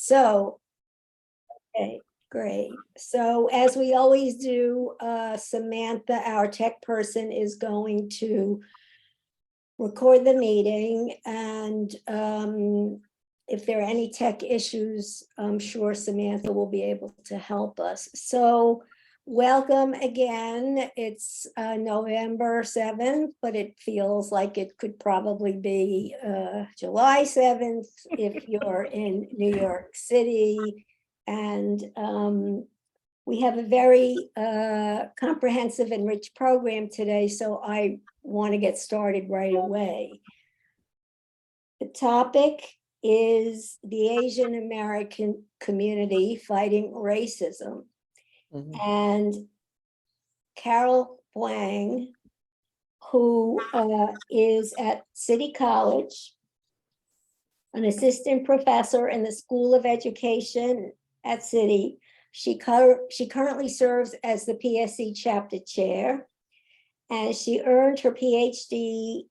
So, okay, great. So as we always do, Samantha, our tech person, is going to record the meeting, and if there are any tech issues, I'm sure Samantha will be able to help us. So welcome again. It's November 7th, but it feels like it could probably be July 7th if you're in New York City. And we have a very comprehensive and rich program today, so I want to get started right away. The topic is the Asian American community fighting racism. And Carol Wang, who is at City College, an assistant professor in the School of Education at City. She currently serves as the PSC chapter chair, and she earned her PhD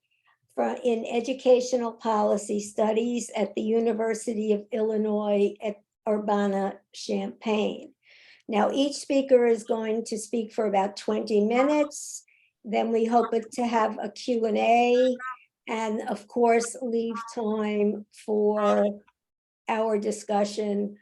in educational policy studies at the University of Illinois at Urbana-Champaign. Now, each speaker is going to speak for about 20 minutes. Then we hope to have a Q&A, and of course, leave time for our discussion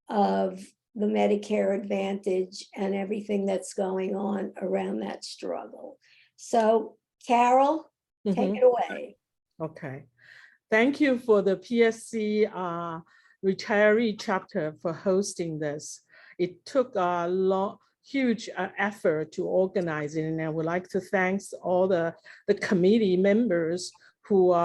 of the Medicare Advantage and everything that's going on around that struggle. So, Carol, take it away. Okay. Thank you for the PSC retiree chapter for hosting this. It took a huge effort to organize it, and I would like to thank all the committee members who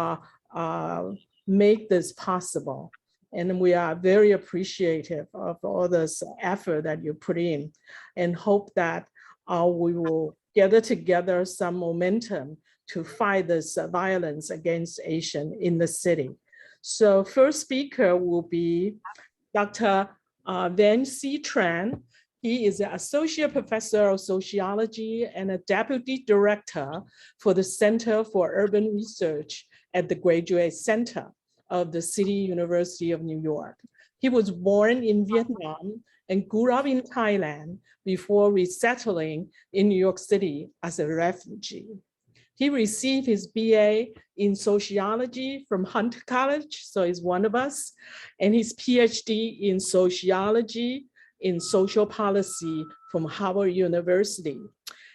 make this possible. And we are very appreciative of all this effort that you put in, and hope that we will gather together some momentum to fight this violence against Asian in the city. So first speaker will be Dr. Van C. Tran. He is an associate professor of sociology and a deputy director for the Center for Urban Research at the Graduate Center of the City University of New York. He was born in Vietnam and grew up in Thailand before resettling in New York City as a refugee. He received his BA in sociology from Hunter College, so he's one of us, and his PhD in sociology in social policy from Harvard University.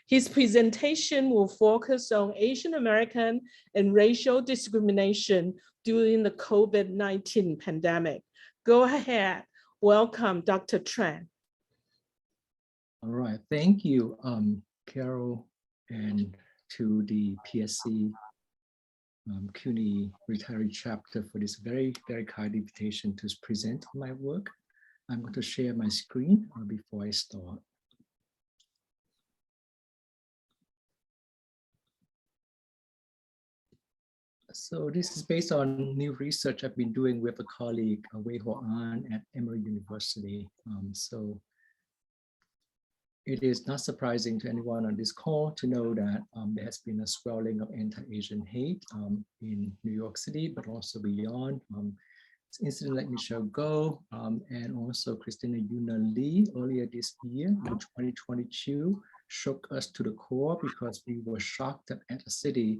His presentation will focus on Asian American and racial discrimination during the COVID-19 pandemic. Go ahead. Welcome, Dr. Tran. All right, thank you, Carol, and to the PSC CUNY retiree chapter for this very, very kind invitation to present my work. I'm going to share my screen before I start. So this is based on new research I've been doing with a colleague, Wei Ho An at Emory University. So it is not surprising to anyone on this call to know that there has been a swelling of anti-Asian hate in New York City, but also beyond. Incidents like Michelle Go and also Christina Yuna Lee earlier this year in 2022 shook us to the core because we were shocked that at a city,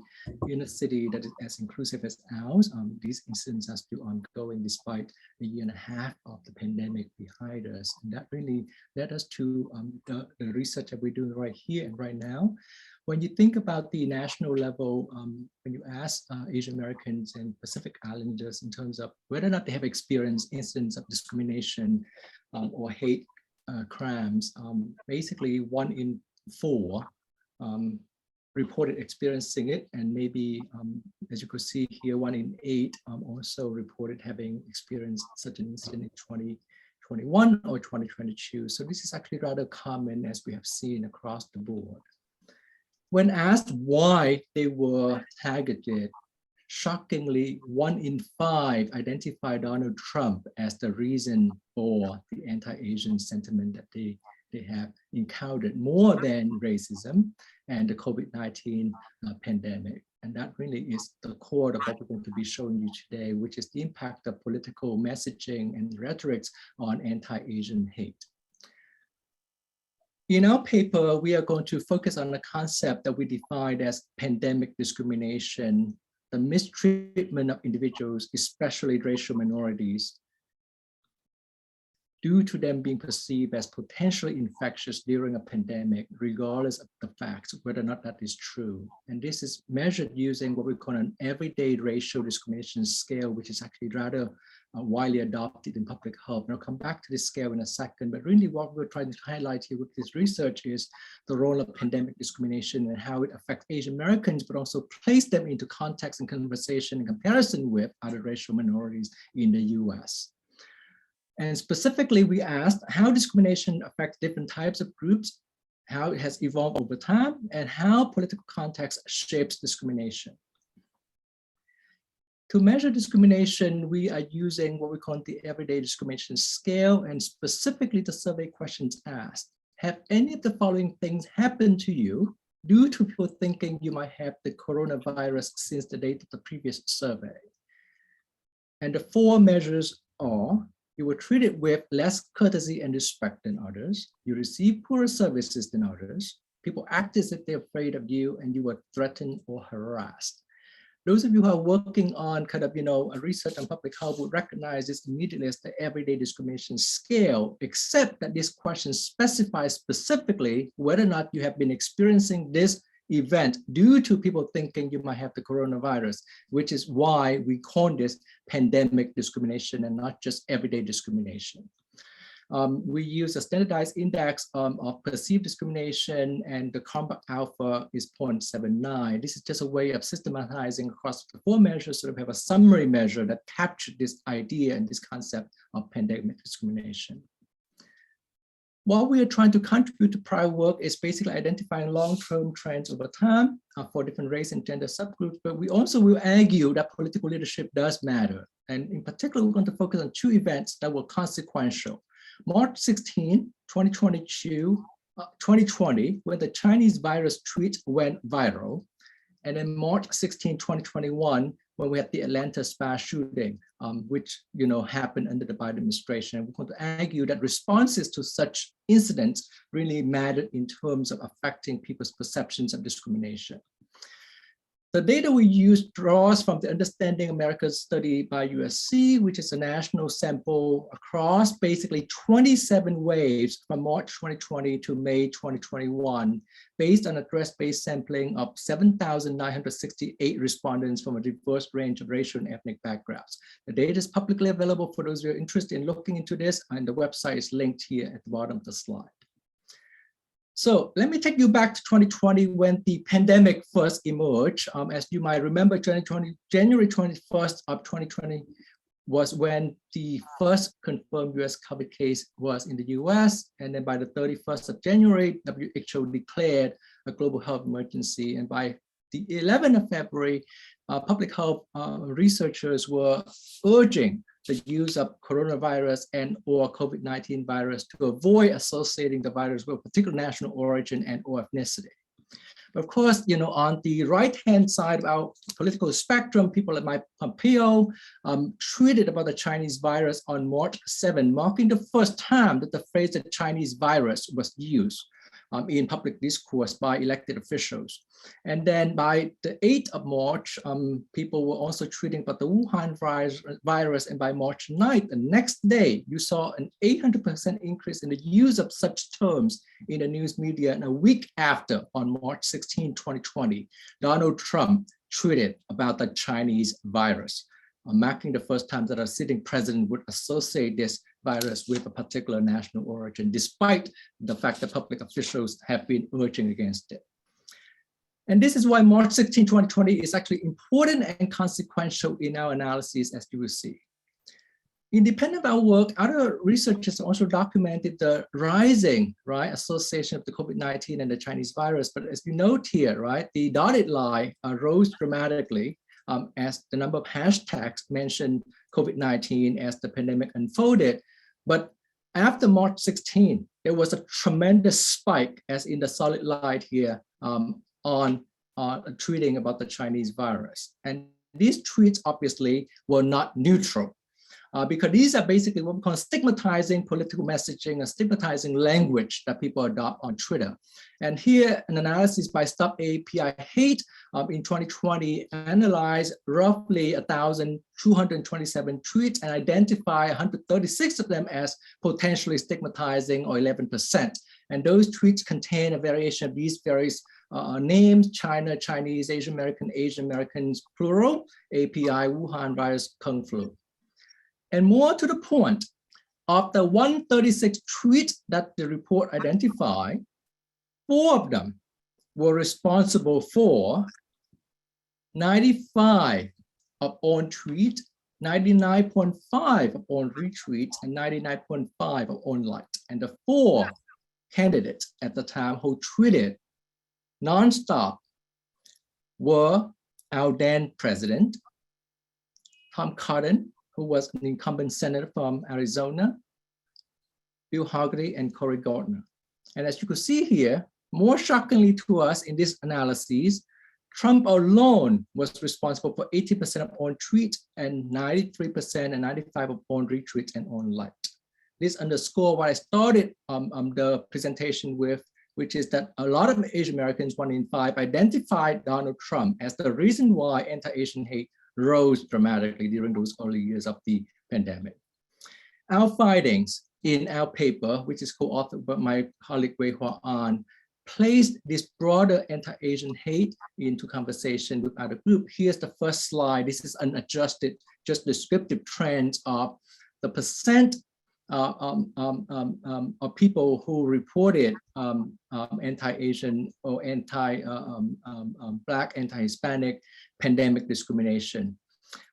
in a city that is as inclusive as ours, these incidents are still ongoing despite a year and a half of the pandemic behind us. And that really led us to the research that we're doing right here and right now. When you think about the national level, when you ask Asian Americans and Pacific Islanders in terms of whether or not they have experienced incidents of discrimination or hate crimes, basically 1 in 4 reported experiencing it, and maybe, as you could see here, 1 in 8 also reported having experienced such an incident in 2021 or 2022. So this is actually rather common, as we have seen across the board. When asked why they were targeted, shockingly, 1 in 5 identified Donald Trump as the reason for the anti-Asian sentiment that they they have encountered more than racism and the COVID-19 pandemic. And that really is the core of what we're going to be showing you today, which is the impact of political messaging and rhetorics on anti-Asian hate. In our paper, we are going to focus on the concept that we defined as pandemic discrimination, the mistreatment of individuals, especially racial minorities, due to them being perceived as potentially infectious during a pandemic, regardless of the facts, whether or not that is true. And this is measured using what we call an everyday racial discrimination scale, which is actually rather widely adopted in public health. And I'll come back to this scale in a second, but really what we're trying to highlight here with this research is the role of pandemic discrimination and how it affects Asian Americans, but also place them into context and conversation in comparison with other racial minorities in the US. And specifically, we asked how discrimination affects different types of groups, how it has evolved over time, and how political context shapes discrimination. To measure discrimination, we are using what we call the everyday discrimination scale, and specifically the survey questions asked. Have any of the following things happened to you due to people thinking you might have the coronavirus since the date of the previous survey? And the four measures are: you were treated with less courtesy and respect than others, you received poorer services than others, people acted as if they're afraid of you, and you were threatened or harassed. Those of you who are working on kind of, a research on public health would recognize this immediately as the everyday discrimination scale, except that this question specifies specifically whether or not you have been experiencing this event due to people thinking you might have the coronavirus, which is why we call this pandemic discrimination and not just everyday discrimination. We use a standardized index of perceived discrimination, and the Cronbach alpha is 0.79. This is just a way of systematizing across the four measures so that we have a summary measure that captured this idea and this concept of pandemic discrimination. What we are trying to contribute to prior work is basically identifying long-term trends over time for different race and gender subgroups, but we also will argue that political leadership does matter. And in particular, we're going to focus on two events that were consequential. March 16, 2020, when the Chinese virus tweet went viral, and then March 16, 2021, when we had the Atlanta spa shooting, which happened under the Biden administration. And we're going to argue that responses to such incidents really mattered in terms of affecting people's perceptions of discrimination. The data we use draws from the Understanding America's study by USC, which is a national sample across basically 27 waves from March 2020 to May 2021, based on address-based sampling of 7,968 respondents from a diverse range of racial and ethnic backgrounds. The data is publicly available for those who are interested in looking into this, and the website is linked here at the bottom of the slide. So let me take you back to 2020 when the pandemic first emerged. As you might remember, January 21st of 2020 was when the first confirmed US COVID case was in the US. And then by the 31st of January, WHO declared a global health emergency. And by the 11th of February, public health researchers were urging the use of coronavirus and or COVID-19 virus to avoid associating the virus with a particular national origin and or ethnicity. But of course, on the right-hand side of our political spectrum, people like Mike Pompeo tweeted about the Chinese virus on March 7, marking the first time that the phrase the Chinese virus was used in public discourse by elected officials. And then by the 8th of March, people were also tweeting about the Wuhan virus. And by March 9th, the next day, you saw an 800% increase in the use of such terms in the news media. And a week after, on March 16, 2020, Donald Trump tweeted about the Chinese virus, marking the first time that a sitting president would associate this virus with a particular national origin, despite the fact that public officials have been urging against it. And this is why March 16, 2020 is actually important and consequential in our analysis, as you will see. Independent of our work, other researchers also documented the rising association of the COVID-19 and the Chinese virus. But as you note here, the dotted line rose dramatically as the number of hashtags mentioned COVID-19 as the pandemic unfolded. But after March 16, there was a tremendous spike, as in the solid light here, on tweeting about the Chinese virus. And these tweets obviously were not neutral, because these are basically what we call stigmatizing political messaging and stigmatizing language that people adopt on Twitter. And here, an analysis by Stop API Hate in 2020 analyzed roughly 1,227 tweets and identified 136 of them as potentially stigmatizing, or 11%. And those tweets contain a variation of these various names: China, Chinese, Asian Americans, plural, API, Wuhan virus, Kung flu. And more to the point, of the 136 tweets that the report identified, 4 of them were responsible for 95 of on tweet, 99.5 of on retweets, and 99.5 of on liked. And the 4 candidates at the time who tweeted nonstop were our then president, Tom Cotton, who was an incumbent senator from Arizona, Bill Hagerty, and Cory Gardner. And as you can see here, more shockingly to us in this analysis, Trump alone was responsible for 80% of on tweets and 93% and 95% of on retweets and on liked. This underscores what I started the presentation with, which is that a lot of Asian Americans, 1 in 5, identified Donald Trump as the reason why anti-Asian hate rose dramatically during those early years of the pandemic. Our findings in our paper, which is co-authored by my colleague Wei Hua An, placed this broader anti-Asian hate into conversation with other groups. Here's the first slide. This is unadjusted, just descriptive trends of the percent of people who reported anti-Asian or Black, anti-Hispanic pandemic discrimination.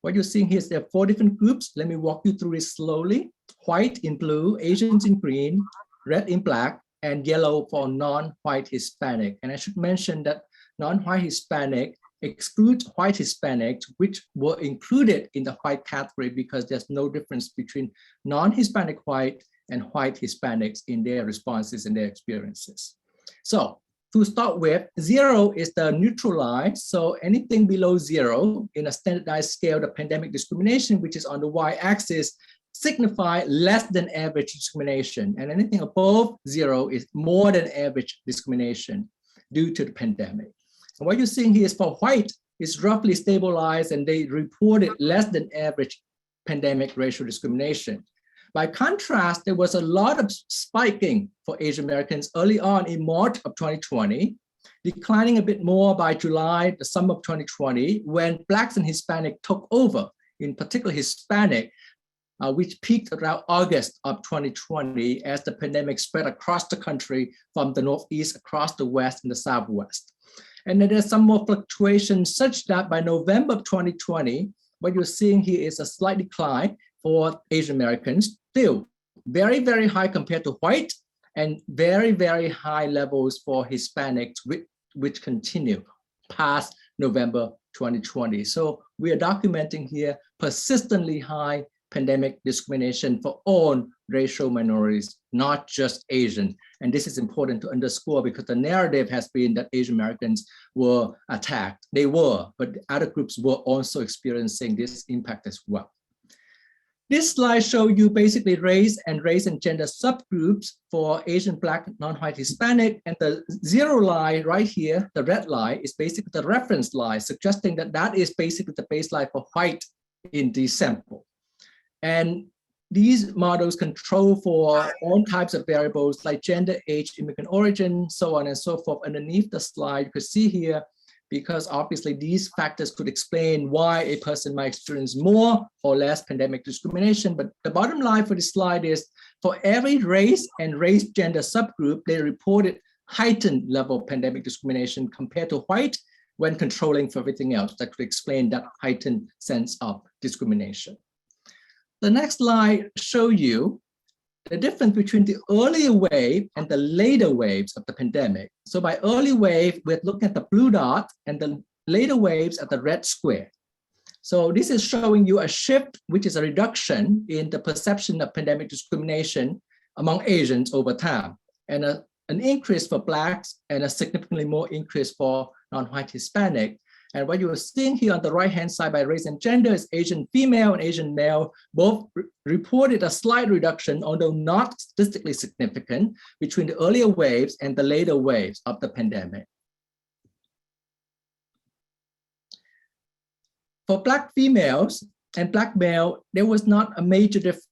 What you're seeing here is there are 4 different groups. Let me walk you through it slowly. White in blue, Asians in green, red in black, and yellow for non-white Hispanic. And I should mention that non-white Hispanic excludes white Hispanics, which were included in the white category because there's no difference between non-Hispanic white and white Hispanics in their responses and their experiences. So to start with, 0 is the neutral line. So anything below 0 in a standardized scale, the pandemic discrimination, which is on the y-axis, signify less than average discrimination. And anything above 0 is more than average discrimination due to the pandemic. And what you're seeing here is for white, is roughly stabilized and they reported less than average pandemic racial discrimination. By contrast, there was a lot of spiking for Asian Americans early on in March of 2020, declining a bit more by July, the summer of 2020, when Blacks and Hispanic took over, in particular Hispanic, which peaked around August of 2020 as the pandemic spread across the country from the Northeast across the West and the Southwest. And then there's some more fluctuation such that by November of 2020, what you're seeing here is a slight decline for Asian Americans, still very, very high compared to white, and very, very high levels for Hispanics, which continue past November 2020. So we are documenting here persistently high pandemic discrimination for all racial minorities, not just Asian. And this is important to underscore because the narrative has been that Asian Americans were attacked. They were, but other groups were also experiencing this impact as well. This slide shows you basically race and gender subgroups for Asian, Black, non-white, Hispanic, and the 0 line right here, the red line, is basically the reference line, suggesting that that is basically the baseline for white in the sample. And these models control for all types of variables like gender, age, immigrant origin, so on and so forth. Underneath the slide, you can see here, because obviously these factors could explain why a person might experience more or less pandemic discrimination. But the bottom line for this slide is for every race and gender subgroup, they reported heightened level of pandemic discrimination compared to white when controlling for everything else. That could explain that heightened sense of discrimination. The next slide shows you the difference between the earlier wave and the later waves of the pandemic. So by early wave, we're looking at the blue dot and the later waves at the red square. So this is showing you a shift, which is a reduction in the perception of pandemic discrimination among Asians over time. and an increase for Blacks, and a significantly more increase for non-white Hispanic. And what you are seeing here on the right-hand side by race and gender is Asian female and Asian male both reported a slight reduction, although not statistically significant, between the earlier waves and the later waves of the pandemic. For Black females and Black male, there was not a major difference,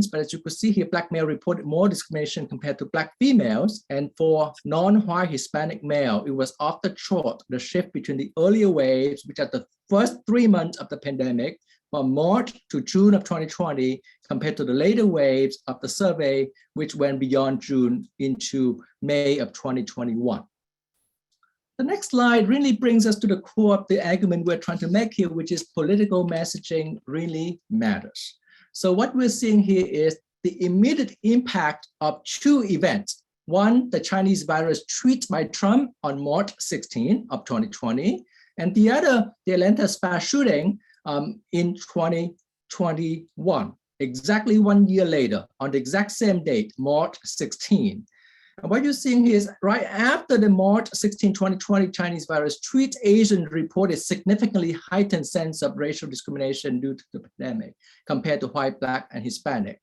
but as you could see here, Black male reported more discrimination compared to Black females. And for non-white Hispanic male, it was off the chart, the shift between the earlier waves, which are the first 3 months of the pandemic, from March to June of 2020, compared to the later waves of the survey, which went beyond June into May of 2021. The next slide really brings us to the core of the argument we're trying to make here, which is political messaging really matters. So what we're seeing here is the immediate impact of 2 events. One, the Chinese virus tweet by Trump on March 16 of 2020, and the other, the Atlanta spy shooting in 2021, exactly 1 year later, on the exact same date, March 16. And what you're seeing here is right after the March 16, 2020 Chinese virus tweet, Asians reported significantly heightened sense of racial discrimination due to the pandemic compared to white, Black, and Hispanic.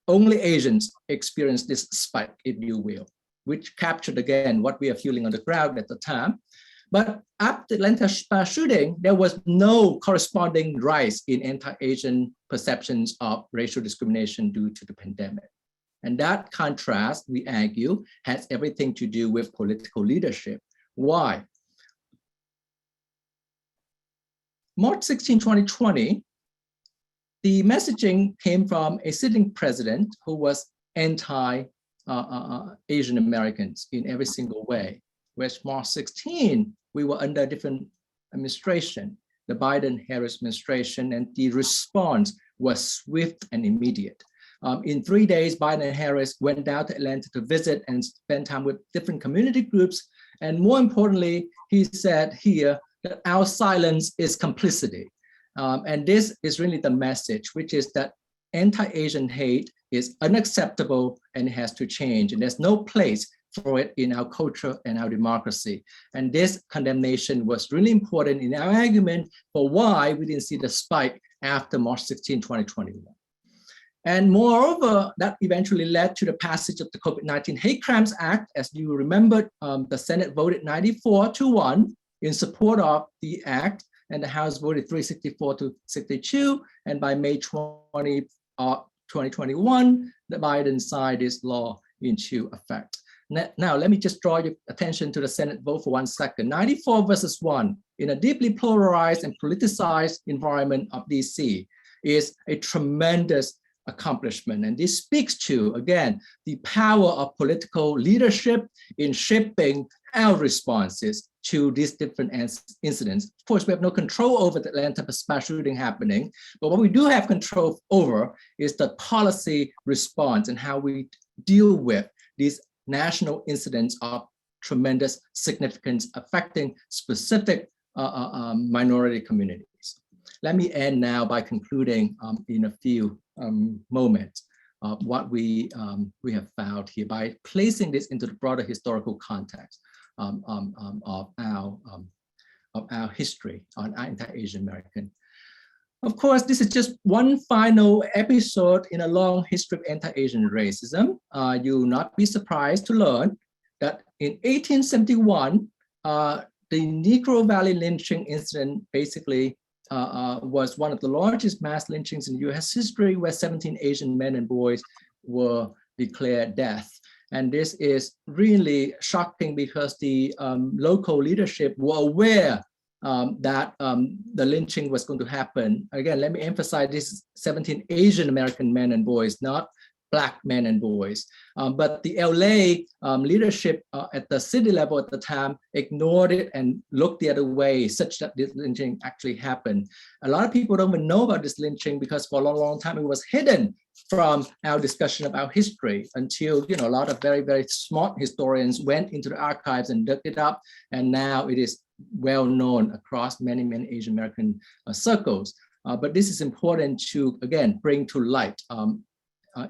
Only Asians experienced this spike, if you will, which captured again what we are feeling on the ground at the time. But after the Atlanta shooting, there was no corresponding rise in anti-Asian perceptions of racial discrimination due to the pandemic. And that contrast, we argue, has everything to do with political leadership. Why? March 16, 2020, the messaging came from a sitting president who was anti-Asian Americans in every single way. Whereas March 16, we were under a different administration, the Biden-Harris administration, and the response was swift and immediate. In 3 days, Biden and Harris went down to Atlanta to visit and spend time with different community groups. And more importantly, he said here that our silence is complicity. And this is really the message, which is that anti-Asian hate is unacceptable and it has to change. And there's no place for it in our culture and our democracy. And this condemnation was really important in our argument for why we didn't see the spike after March 16, 2021. And moreover, that eventually led to the passage of the COVID-19 Hate Crimes Act. As you remember, the Senate voted 94-1 in support of the act, and the House voted 364-62. And by May 20, 2021, the Biden signed this law into effect. Now, let me just draw your attention to the Senate vote for 1 second. 94 versus 1 in a deeply polarized and politicized environment of DC is a tremendous accomplishment. And this speaks to, again, the power of political leadership in shaping our responses to these different incidents. Of course, we have no control over the Atlanta spy shooting happening, but what we do have control over is the policy response and how we deal with these national incidents of tremendous significance affecting specific minority communities. Let me end now by concluding in a few moments what we have found here by placing this into the broader historical context of our history on anti-Asian American. Of course, this is just one final episode in a long history of anti-Asian racism. You will not be surprised to learn that in 1871, the Negro Valley lynching incident basically was one of the largest mass lynchings in US history, where 17 Asian men and boys were declared dead. And this is really shocking because the local leadership were aware that the lynching was going to happen. Again, let me emphasize this is 17 Asian American men and boys, not Black men and boys. But the LA leadership at the city level at the time ignored it and looked the other way, such that this lynching actually happened. A lot of people don't even know about this lynching because for a long, long time it was hidden from our discussion about history until a lot of very, very smart historians went into the archives and dug it up. And now it is well known across many, many Asian American circles. But this is important to, again, bring to light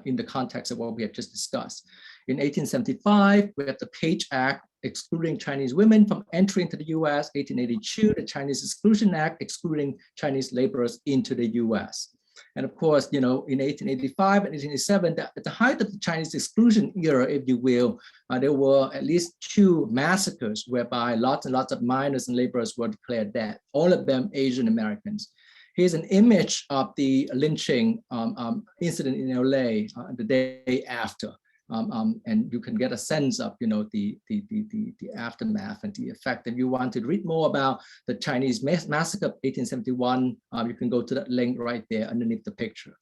in the context of what we have just discussed. In 1875, we have the Page Act excluding Chinese women from entry into the US. 1882, the Chinese Exclusion Act excluding Chinese laborers into the US. And of course, in 1885 and 1887, at the height of the Chinese exclusion era, if you will, there were at least 2 massacres whereby lots and lots of miners and laborers were declared dead, all of them Asian Americans. Here's an image of the lynching incident in LA the day after. And you can get a sense of, the aftermath and the effect. If you want to read more about the Chinese massacre of 1871, you can go to that link right there underneath the picture.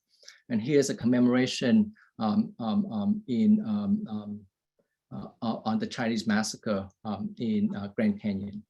And here's a commemoration on the Chinese massacre in Grand Canyon.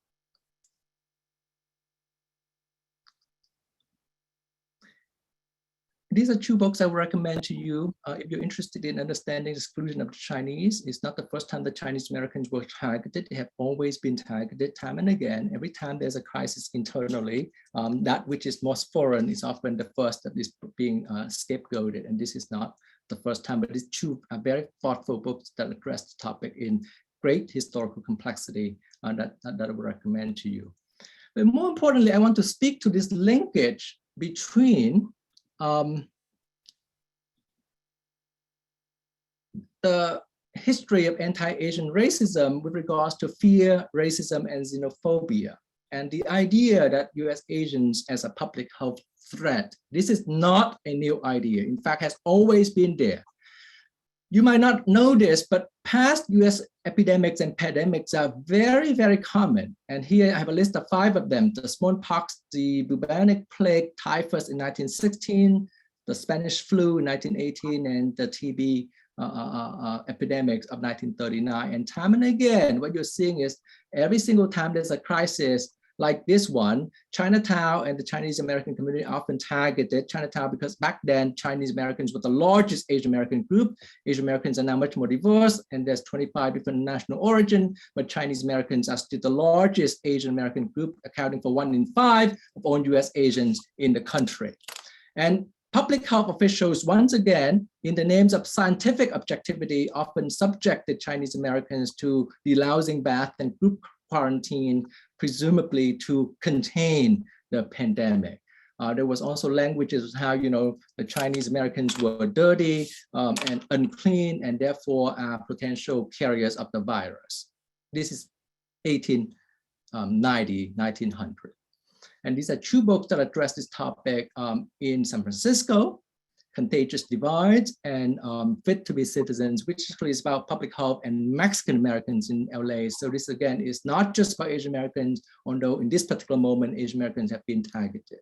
These are 2 books I would recommend to you if you're interested in understanding the exclusion of the Chinese. It's not the first time the Chinese Americans were targeted. They have always been targeted time and again. Every time there's a crisis internally, that which is most foreign is often the first that is being scapegoated. And this is not the first time, but these 2 are very thoughtful books that address the topic in great historical complexity that I would recommend to you. But more importantly, I want to speak to this linkage between the history of anti-Asian racism with regards to fear, racism, and xenophobia, and the idea that US Asians as a public health threat. This is not a new idea. In fact, has always been there. You might not know this, but past US epidemics and pandemics are very, very common. And here I have a list of 5 of them: the smallpox, the bubonic plague, typhus in 1916, the Spanish flu in 1918, and the TB epidemics of 1939. And time and again, what you're seeing is every single time there's a crisis like this one, Chinatown and the Chinese American community often targeted Chinatown because back then Chinese Americans were the largest Asian American group. Asian Americans are now much more diverse, and there's 25 different national origin, but Chinese Americans are still the largest Asian American group, accounting for 1 in 5 of all US Asians in the country. And public health officials, once again, in the names of scientific objectivity, often subjected Chinese Americans to delousing bath and group quarantine, presumably to contain the pandemic. There was also languages of how, the Chinese Americans were dirty and unclean, and therefore are potential carriers of the virus. This is 1890, 1900. And these are 2 books that address this topic in San Francisco: Contagious Divides and Fit to be Citizens, which actually is about public health and Mexican Americans in LA. So this again is not just about Asian Americans, although in this particular moment, Asian Americans have been targeted.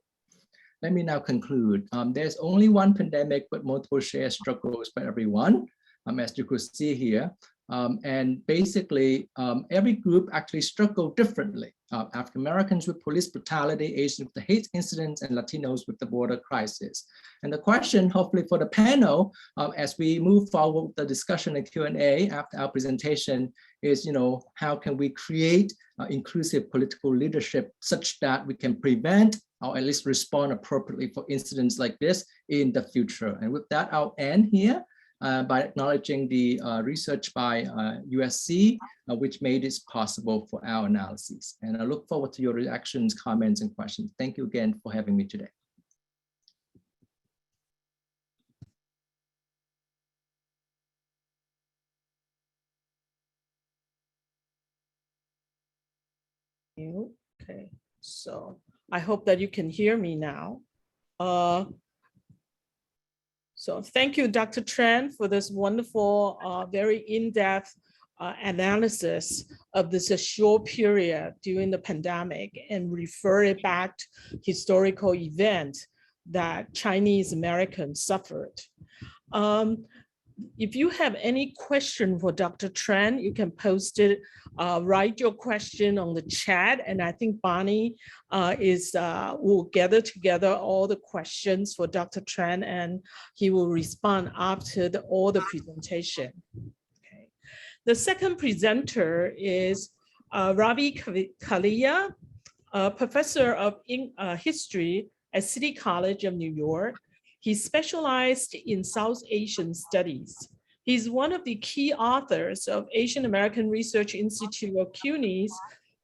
Let me now conclude. There's only one pandemic, but multiple shared struggles by everyone, as you could see here. And basically, every group actually struggled differently. African Americans with police brutality, Asians with the hate incidents, and Latinos with the border crisis. And the question, hopefully for the panel, as we move forward with the discussion and Q&A after our presentation, is how can we create inclusive political leadership such that we can prevent or at least respond appropriately for incidents like this in the future. And with that, I'll end here. By acknowledging the research by USC, which made this possible for our analyses. And I look forward to your reactions, comments, and questions. Thank you again for having me today. Okay, so I hope that you can hear me now. So thank you, Dr. Tran, for this wonderful, very in-depth analysis of this short period during the pandemic and refer it back to historical event that Chinese Americans suffered. If you have any question for Dr. Tran, you can post it, write your question on the chat. And I think Bonnie will gather together all the questions for Dr. Tran, and he will respond after all the presentation. Okay. The second presenter is Ravi Kalia, professor of history at City College of New York. He specialized in South Asian studies. He's one of the key authors of Asian American Research Institute of CUNY's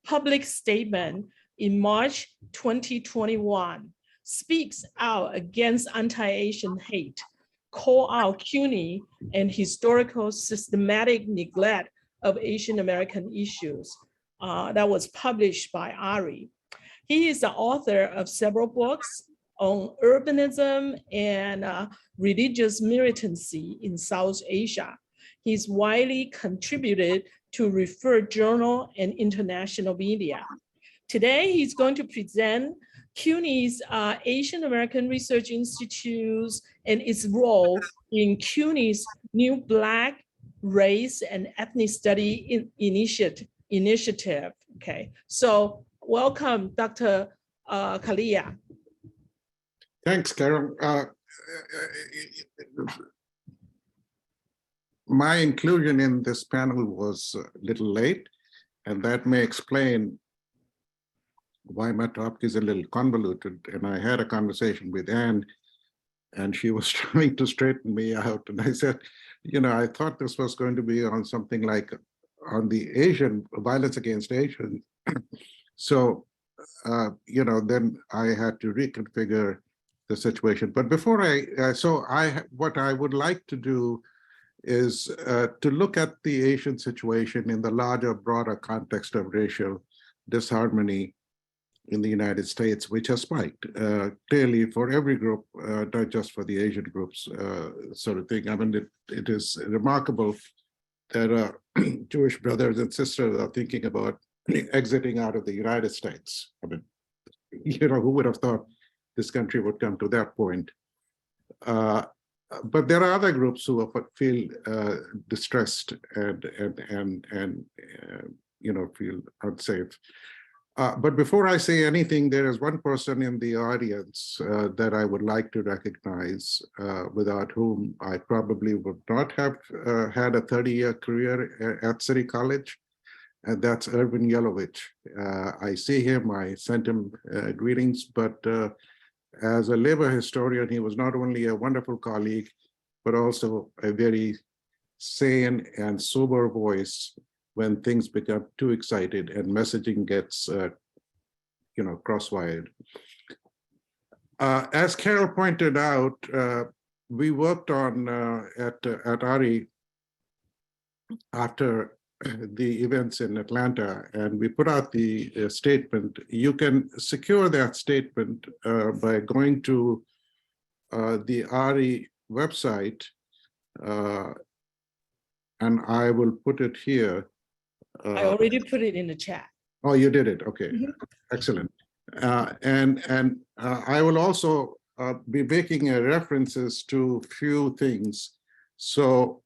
public statement in March 2021, speaks out against anti-Asian hate, call out CUNY and historical systematic neglect of Asian American issues. That was published by ARI. He is the author of several books on urbanism and religious militancy in South Asia. He's widely contributed to Refer Journal and international media. Today, he's going to present CUNY's Asian American Research Institute and its role in CUNY's new Black Race and Ethnic Study initiative. Okay, so welcome, Dr. Kalia. Thanks, Carol. My inclusion in this panel was a little late, and that may explain why my talk is a little convoluted. And I had a conversation with Anne, and she was trying to straighten me out. And I said, you know, I thought this was going to be on something like on the Asian, violence against Asians. So, you know, then I had to reconfigure the situation. But before what I would like to do is to look at the Asian situation in the larger, broader context of racial disharmony in the United States, which has spiked clearly for every group, not just for the Asian groups, sort of thing. I mean, it is remarkable that Jewish brothers and sisters are thinking about exiting out of the United States. I mean, you know, who would have thought this country would come to that point? But there are other groups who feel distressed and you know, feel unsafe. But before I say anything, there is one person in the audience that I would like to recognize, without whom I probably would not have had a 30-year career at City College, and that's Erwin Yelovich. I see him, I sent him greetings, but as a labor historian, he was not only a wonderful colleague, but also a very sane and sober voice when things become too excited and messaging gets, you know, crosswired. As Carol pointed out, we worked on at ARI after the events in Atlanta, and we put out the statement. You can secure that statement by going to the ARI website, and I will put it here. I already put it in the chat. Oh, you did it. Okay, excellent. And I will also be making references to few things. So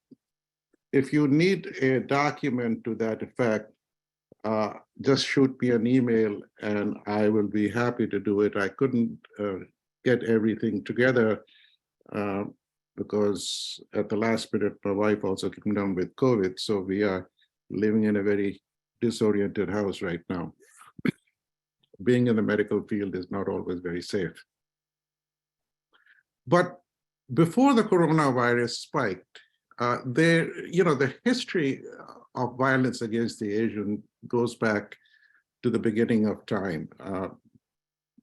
if you need a document to that effect, just shoot me an email and I will be happy to do it. I couldn't get everything together because at the last minute, my wife also came down with COVID. So we are living in a very disoriented house right now. Being in the medical field is not always very safe. But before the coronavirus spiked, the history of violence against the Asian goes back to the beginning of time.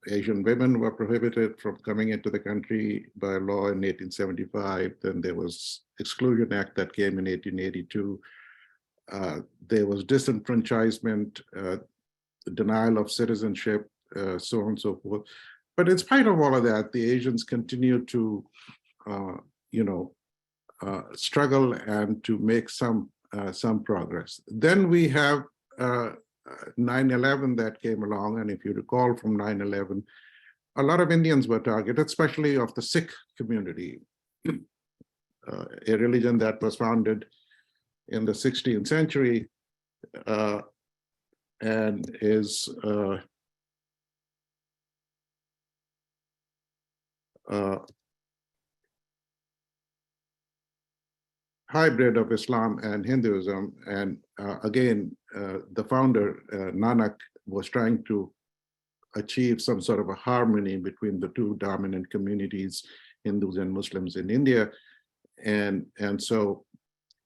Asian women were prohibited from coming into the country by law in 1875. Then there was Exclusion Act that came in 1882. There was disenfranchisement, denial of citizenship, so on and so forth. But in spite of all of that, the Asians continue to, struggle and to make some progress. Then we have 9/11 that came along, and if you recall from 9/11, a lot of Indians were targeted, especially of the Sikh community, a religion that was founded in the 16th century and is hybrid of Islam and Hinduism. And again, the founder, Nanak, was trying to achieve some sort of a harmony between the two dominant communities Hindus and Muslims in India. And so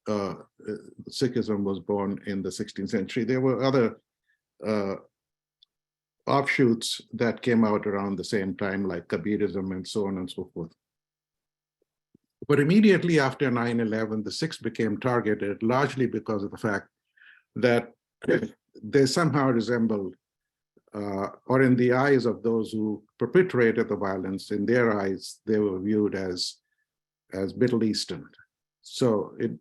Sikhism was born in the 16th century. There were other offshoots that came out around the same time, like Kabirism and so on and so forth. But immediately after 9/11, the Sikhs became targeted largely because of the fact that they somehow resembled, or in the eyes of those who perpetrated the violence, in their eyes, they were viewed as Middle Eastern. So it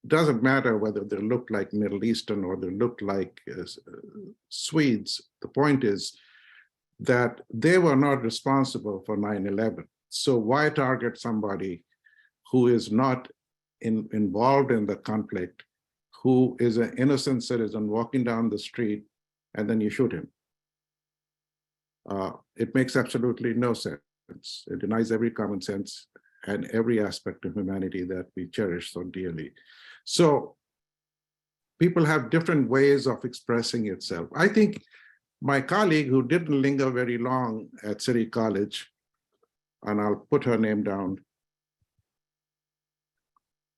doesn't matter whether they look like Middle Eastern or they look like Swedes. The point is that they were not responsible for 9/11. So why target somebody who is not involved in the conflict, who is an innocent citizen walking down the street, and then you shoot him? It makes absolutely no sense. It denies every common sense and every aspect of humanity that we cherish so dearly. So people have different ways of expressing itself. I think my colleague, who didn't linger very long at City College, and I'll put her name down,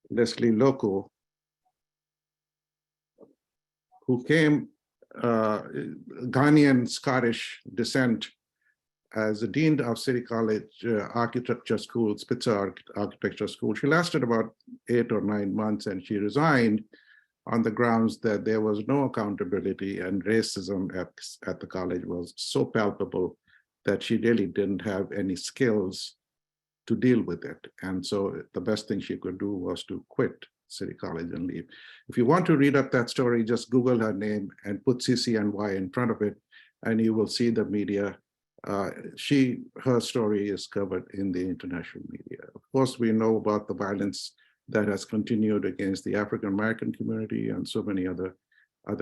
Leslie Loco, who came Ghanaian Scottish descent as the Dean of City College Architecture School, Spitzer Architecture School. She lasted about 8 or 9 months, and she resigned on the grounds that there was no accountability, and racism at the college was so palpable that she really didn't have any skills to deal with it. And so the best thing she could do was to quit City College and leave. If you want to read up that story, just Google her name and put CCNY in front of it, and you will see the media. Her story is covered in the international media. Of course, we know about the violence that has continued against the African American community and so many other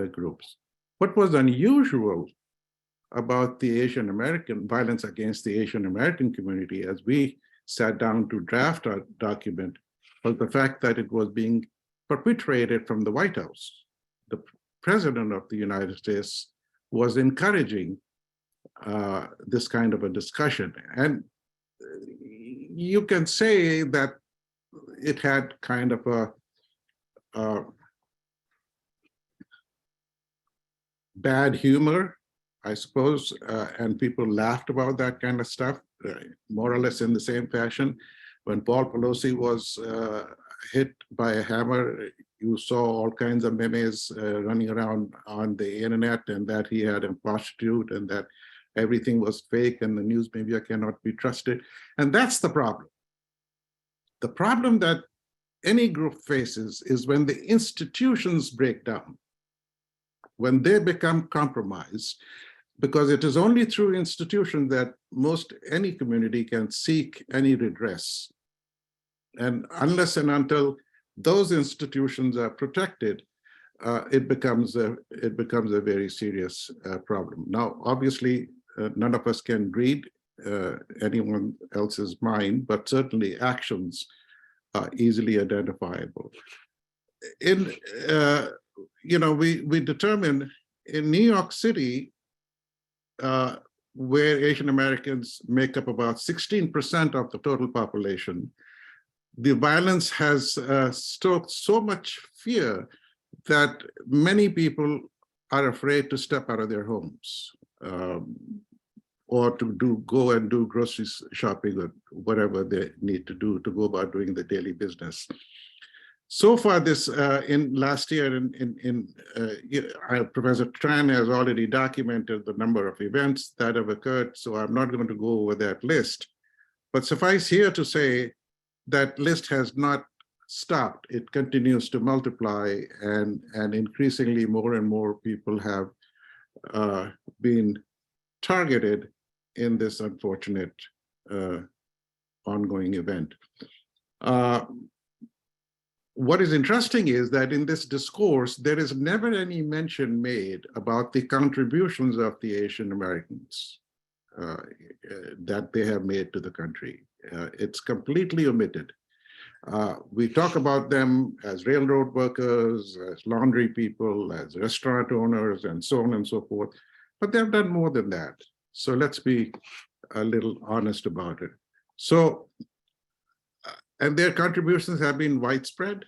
groups. What was unusual about the Asian American violence against the Asian American community, as we sat down to draft our document, was the fact that it was being perpetrated from the White House. The President of the United States was encouraging this kind of a discussion. And you can say that it had kind of a bad humor, I suppose, and people laughed about that kind of stuff, more or less in the same fashion. When Paul Pelosi was hit by a hammer, you saw all kinds of memes running around on the internet, and that he had a prostitute and that everything was fake and the news media cannot be trusted. And that's the problem. The problem that any group faces is when the institutions break down, when they become compromised, because it is only through institutions that any community can seek any redress. And unless and until those institutions are protected, it becomes a very serious problem. Now, obviously, none of us can read anyone else's mind, but certainly actions are easily identifiable. We determined in New York City, where Asian Americans make up about 16% of the total population, the violence has stoked so much fear that many people are afraid to step out of their homes or to go and do grocery shopping or whatever they need to do to go about doing the daily business. So far, this in last year, Professor Tran has already documented the number of events that have occurred, so I'm not going to go over that list. But suffice here to say that list has not stopped. It continues to multiply, and increasingly more and more people have been targeted in this unfortunate ongoing event. What is interesting is that in this discourse, there is never any mention made about the contributions of the Asian Americans that they have made to the country. It's completely omitted. We talk about them as railroad workers, as laundry people, as restaurant owners, and so on and so forth, but they've done more than that. So let's be a little honest about it. So And their contributions have been widespread,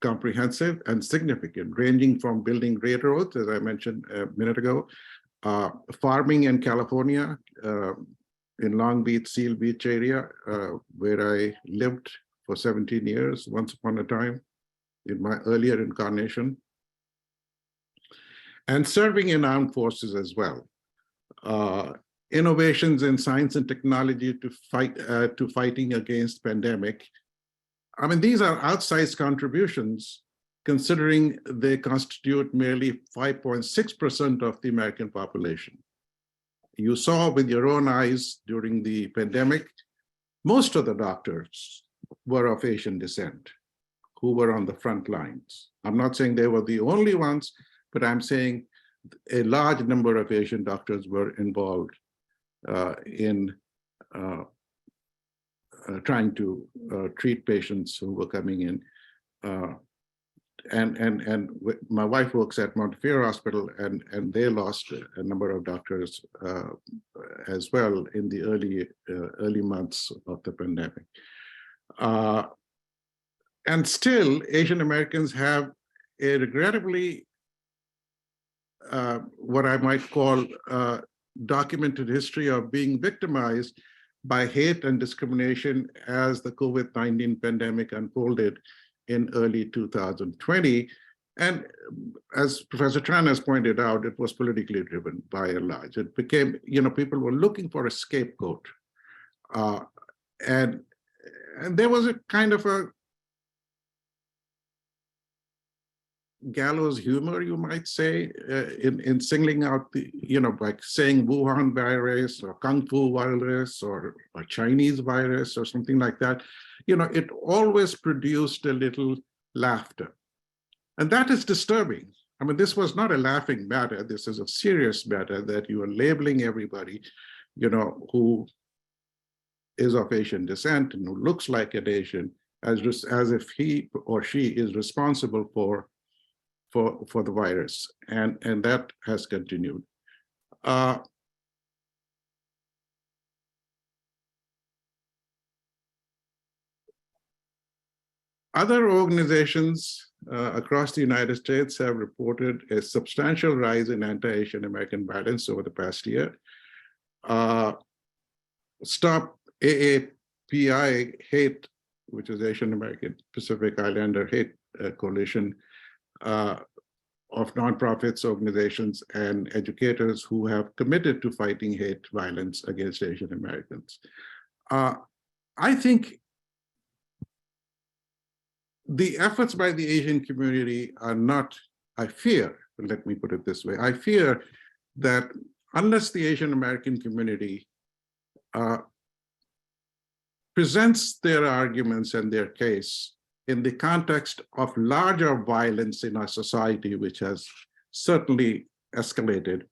comprehensive, and significant, ranging from building railroads, as I mentioned a minute ago, farming in California, in Long Beach, Seal Beach area, where I lived for 17 years, once upon a time, in my earlier incarnation, and serving in armed forces as well. Innovations in science and technology to fighting against pandemic. I mean, these are outsized contributions, considering they constitute merely 5.6% of the American population. You saw with your own eyes during the pandemic, most of the doctors were of Asian descent who were on the front lines. I'm not saying they were the only ones, but I'm saying a large number of Asian doctors were involved in trying to treat patients who were coming in. And my wife works at Montefiore Hospital, and they lost a number of doctors as well in the early months of the pandemic. And still, Asian Americans have a regrettably, what I might call documented history of being victimized by hate and discrimination as the COVID-19 pandemic unfolded in early 2020. And as Professor Tran has pointed out, it was politically driven by and large. It became, people were looking for a scapegoat. And there was a kind of a gallows humor, you might say, in singling out the, like saying Wuhan virus or Kung Fu virus or Chinese virus or something like that. It always produced a little laughter. And that is disturbing. I mean, this was not a laughing matter. This is a serious matter that you are labeling everybody, who is of Asian descent and who looks like an Asian as if he or she is responsible for the virus, and that has continued. Other organizations across the United States have reported a substantial rise in anti-Asian American violence over the past year. Stop AAPI Hate, which is Asian American Pacific Islander Hate Coalition, of nonprofits, organizations, and educators who have committed to fighting hate violence against Asian Americans. I think the efforts by the Asian community are not, I fear, let me put it this way, I fear that unless the Asian American community presents their arguments and their case in the context of larger violence in our society, which has certainly escalated,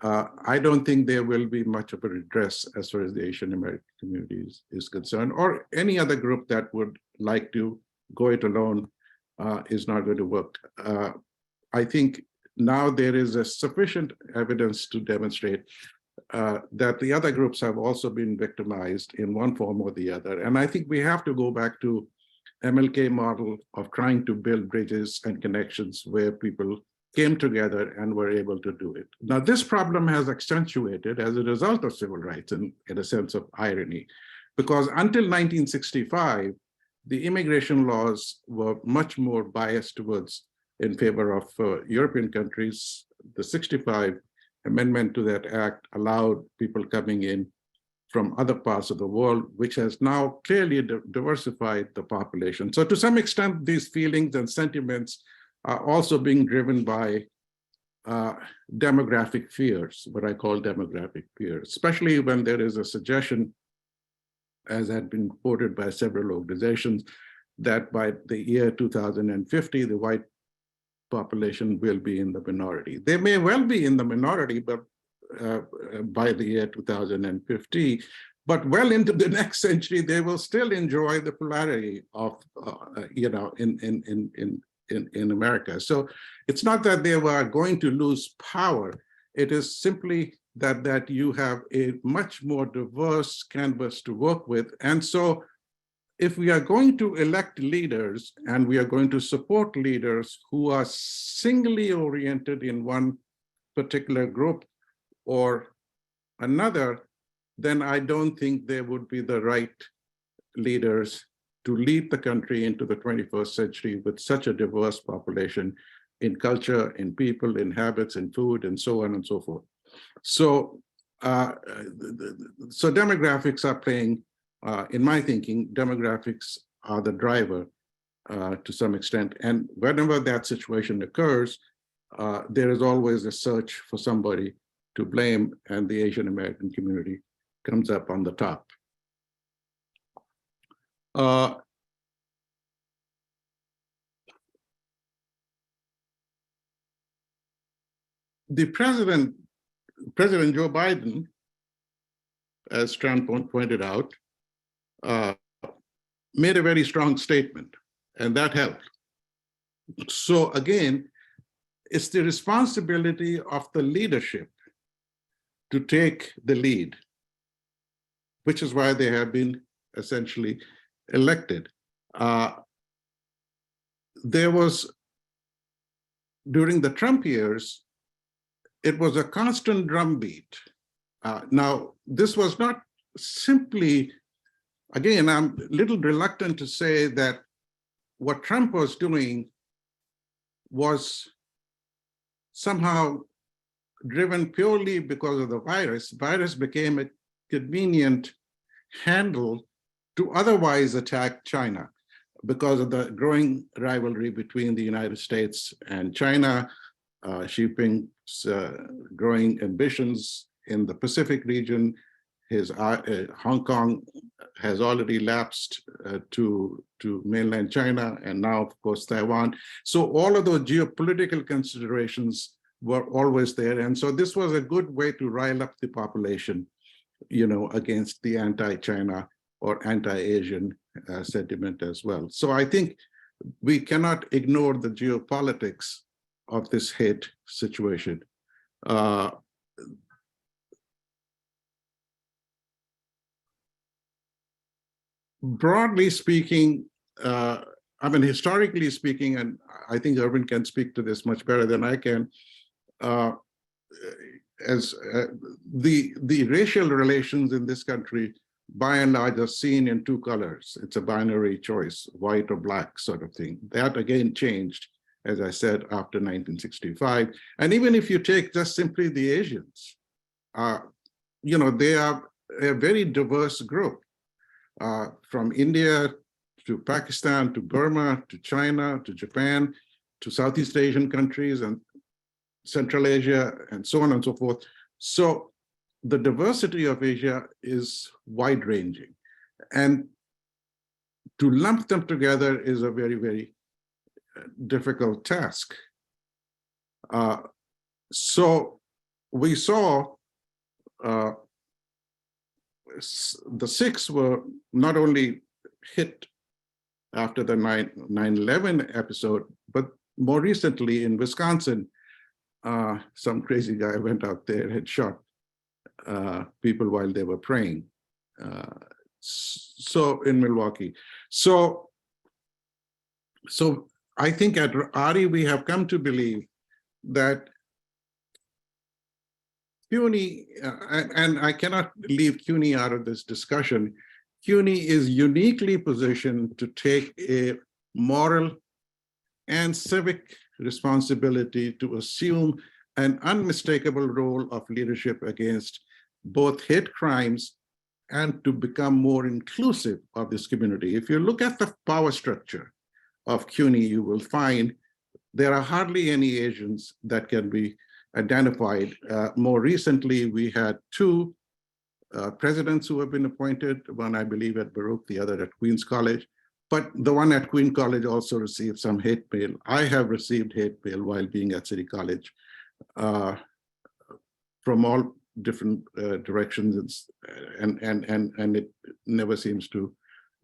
I don't think there will be much of a redress as far as the Asian American community is concerned, or any other group that would like to go it alone is not going to work. I think now there is a sufficient evidence to demonstrate that the other groups have also been victimized in one form or the other. And I think we have to go back to MLK model of trying to build bridges and connections where people came together and were able to do it. Now, this problem has accentuated as a result of civil rights in a sense of irony, because until 1965, the immigration laws were much more biased towards in favor of European countries. The 65 amendment to that act allowed people coming in from other parts of the world, which has now clearly diversified the population. So to some extent, these feelings and sentiments are also being driven by demographic fears, what I call demographic fears, especially when there is a suggestion, as had been quoted by several organizations, that by the year 2050, the white population will be in the minority. They may well be in the minority, but by the year 2050, but well into the next century, they will still enjoy the polarity of, in America. So it's not that they are going to lose power. It is simply that you have a much more diverse canvas to work with. And so if we are going to elect leaders and we are going to support leaders who are singly oriented in one particular group or another, then I don't think they would be the right leaders to lead the country into the 21st century with such a diverse population in culture, in people, in habits, in food, and so on and so forth. So, so demographics are playing, in my thinking, demographics are the driver to some extent. And whenever that situation occurs, there is always a search for somebody to blame, and the Asian American community comes up on the top. The President Joe Biden, as Trump pointed out, made a very strong statement, and that helped. So again, it's the responsibility of the leadership to take the lead, which is why they have been essentially elected. There was, during the Trump years, it was a constant drumbeat. Now, this was not simply, again, I'm a little reluctant to say that what Trump was doing was somehow driven purely because of the virus. Virus became a convenient handle to otherwise attack China because of the growing rivalry between the United States and China, Xi Jinping's growing ambitions in the Pacific region. His Hong Kong has already lapsed to mainland China, and now, of course, Taiwan. So all of those geopolitical considerations were always there. And so this was a good way to rile up the population, you know, against the anti-China or anti-Asian sentiment as well. So I think we cannot ignore the geopolitics of this hate situation. Broadly speaking, I mean, historically speaking, and I think Irvin can speak to this much better than I can, the racial relations in this country, by and large, are seen in two colors. It's a binary choice, white or black sort of thing. That again changed, as I said, after 1965. And even if you take just simply the Asians, you know, they are a very diverse group, from India to Pakistan, to Burma, to China, to Japan, to Southeast Asian countries and Central Asia, and so on and so forth. So the diversity of Asia is wide-ranging. And to lump them together is a very, very difficult task. So we saw the Sikhs were not only hit after the 9/11 episode, but more recently in Wisconsin, some crazy guy went out there and had shot people while they were praying. So in Milwaukee. So I think at RE we have come to believe that CUNY, and I cannot leave CUNY out of this discussion, CUNY is uniquely positioned to take a moral and civic responsibility to assume an unmistakable role of leadership against both hate crimes and to become more inclusive of this community. If you look at the power structure of CUNY, you will find there are hardly any Asians that can be identified. More recently, we had two presidents who have been appointed, one I believe at Baruch, the other at Queens College, but the one at Queen College also received some hate mail. I have received hate mail while being at City College from all different directions, and it never seems to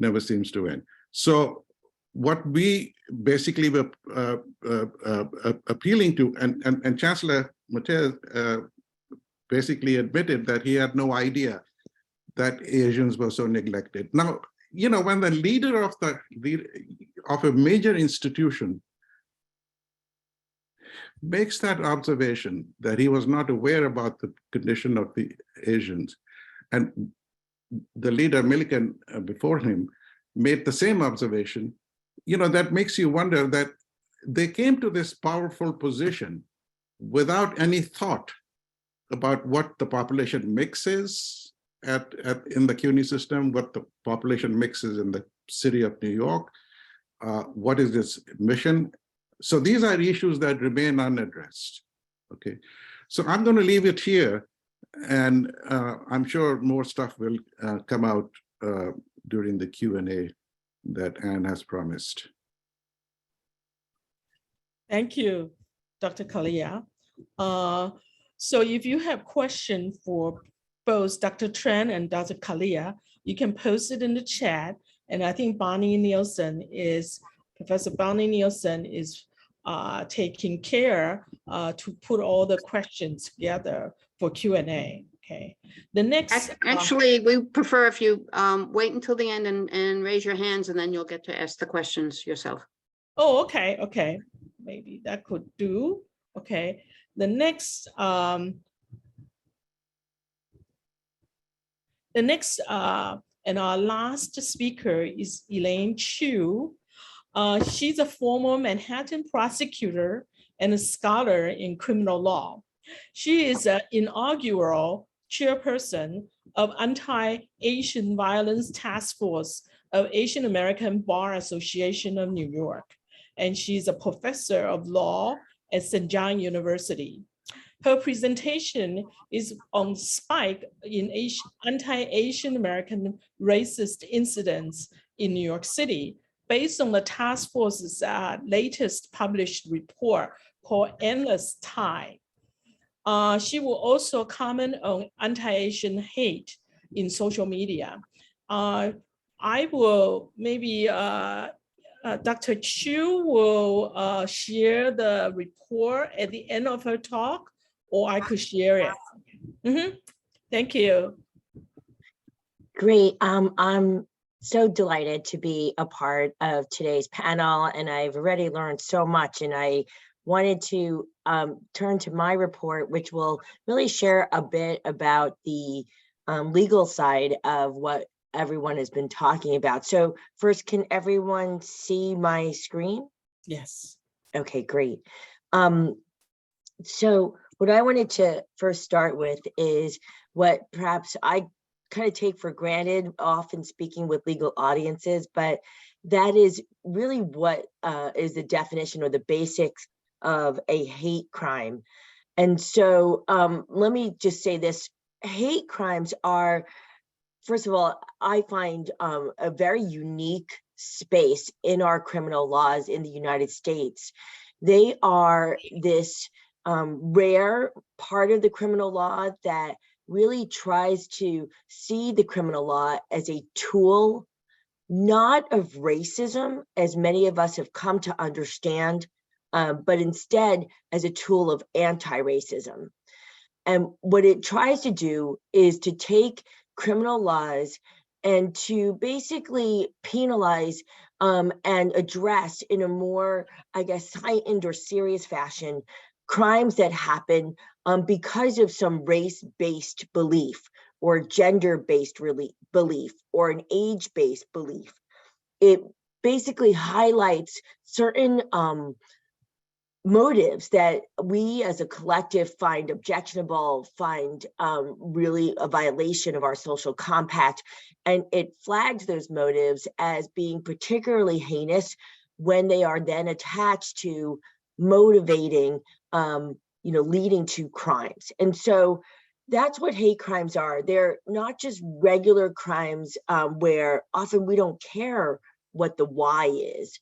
end. So what we basically were appealing to, and Chancellor Mattel basically admitted that he had no idea that Asians were so neglected. Now, you know, when the leader of a major institution makes that observation that he was not aware about the condition of the Asians, and the leader Milliken before him made the same observation, you know, that makes you wonder that they came to this powerful position without any thought about what the population mix is in the CUNY system, what the population mix is in the city of New York, what is its mission. So these are issues that remain unaddressed. Okay, so I'm going to leave it here, and I'm sure more stuff will come out during the Q&A that Anne has promised. Thank you, Dr. Kalia. So if you have questions for both Dr. Tran and Dr. Kalia, you can post it in the chat. And I think Professor Bonnie Nielsen is taking care to put all the questions together for Q&A. Okay. The next. Actually, we prefer if you wait until the end and raise your hands, and then you'll get to ask the questions yourself. Oh, okay, okay. Maybe that could do. Okay. The next and our last speaker is Elaine Chu. She's a former Manhattan prosecutor and a scholar in criminal law. She is an inaugural chairperson of Anti-Asian Violence Task Force of Asian American Bar Association of New York. And she's a professor of law at St. John University. Her presentation is on spike in anti-Asian American racist incidents in New York City, based on the task force's latest published report called Endless Tide. She will also comment on anti-Asian hate in social media. I will maybe, Dr. Chu will share the report at the end of her talk, or I could share it. Thank you. Great. I'm so delighted to be a part of today's panel, and I've already learned so much, and I wanted to turn to my report, which will really share a bit about the legal side of what everyone has been talking about. So first, can everyone see my screen? Yes. Okay, great. So what I wanted to first start with is what perhaps I kind of take for granted, often speaking with legal audiences, but that is really what is the definition or the basics of a hate crime. And so let me just say this: hate crimes are, first of all, I find a very unique space in our criminal laws in the United States. They are this rare part of the criminal law that really tries to see the criminal law as a tool, not of racism, as many of us have come to understand, but instead as a tool of anti-racism. And what it tries to do is to take criminal laws and to basically penalize and address in a more, I guess, heightened or serious fashion crimes that happen because of some race-based belief or gender-based belief or an age-based belief. It basically highlights certain motives that we as a collective find objectionable, find really a violation of our social compact, and it flags those motives as being particularly heinous when they are then attached to motivating, leading to crimes. And so that's what hate crimes are. They're not just regular crimes where often we don't care what the why is.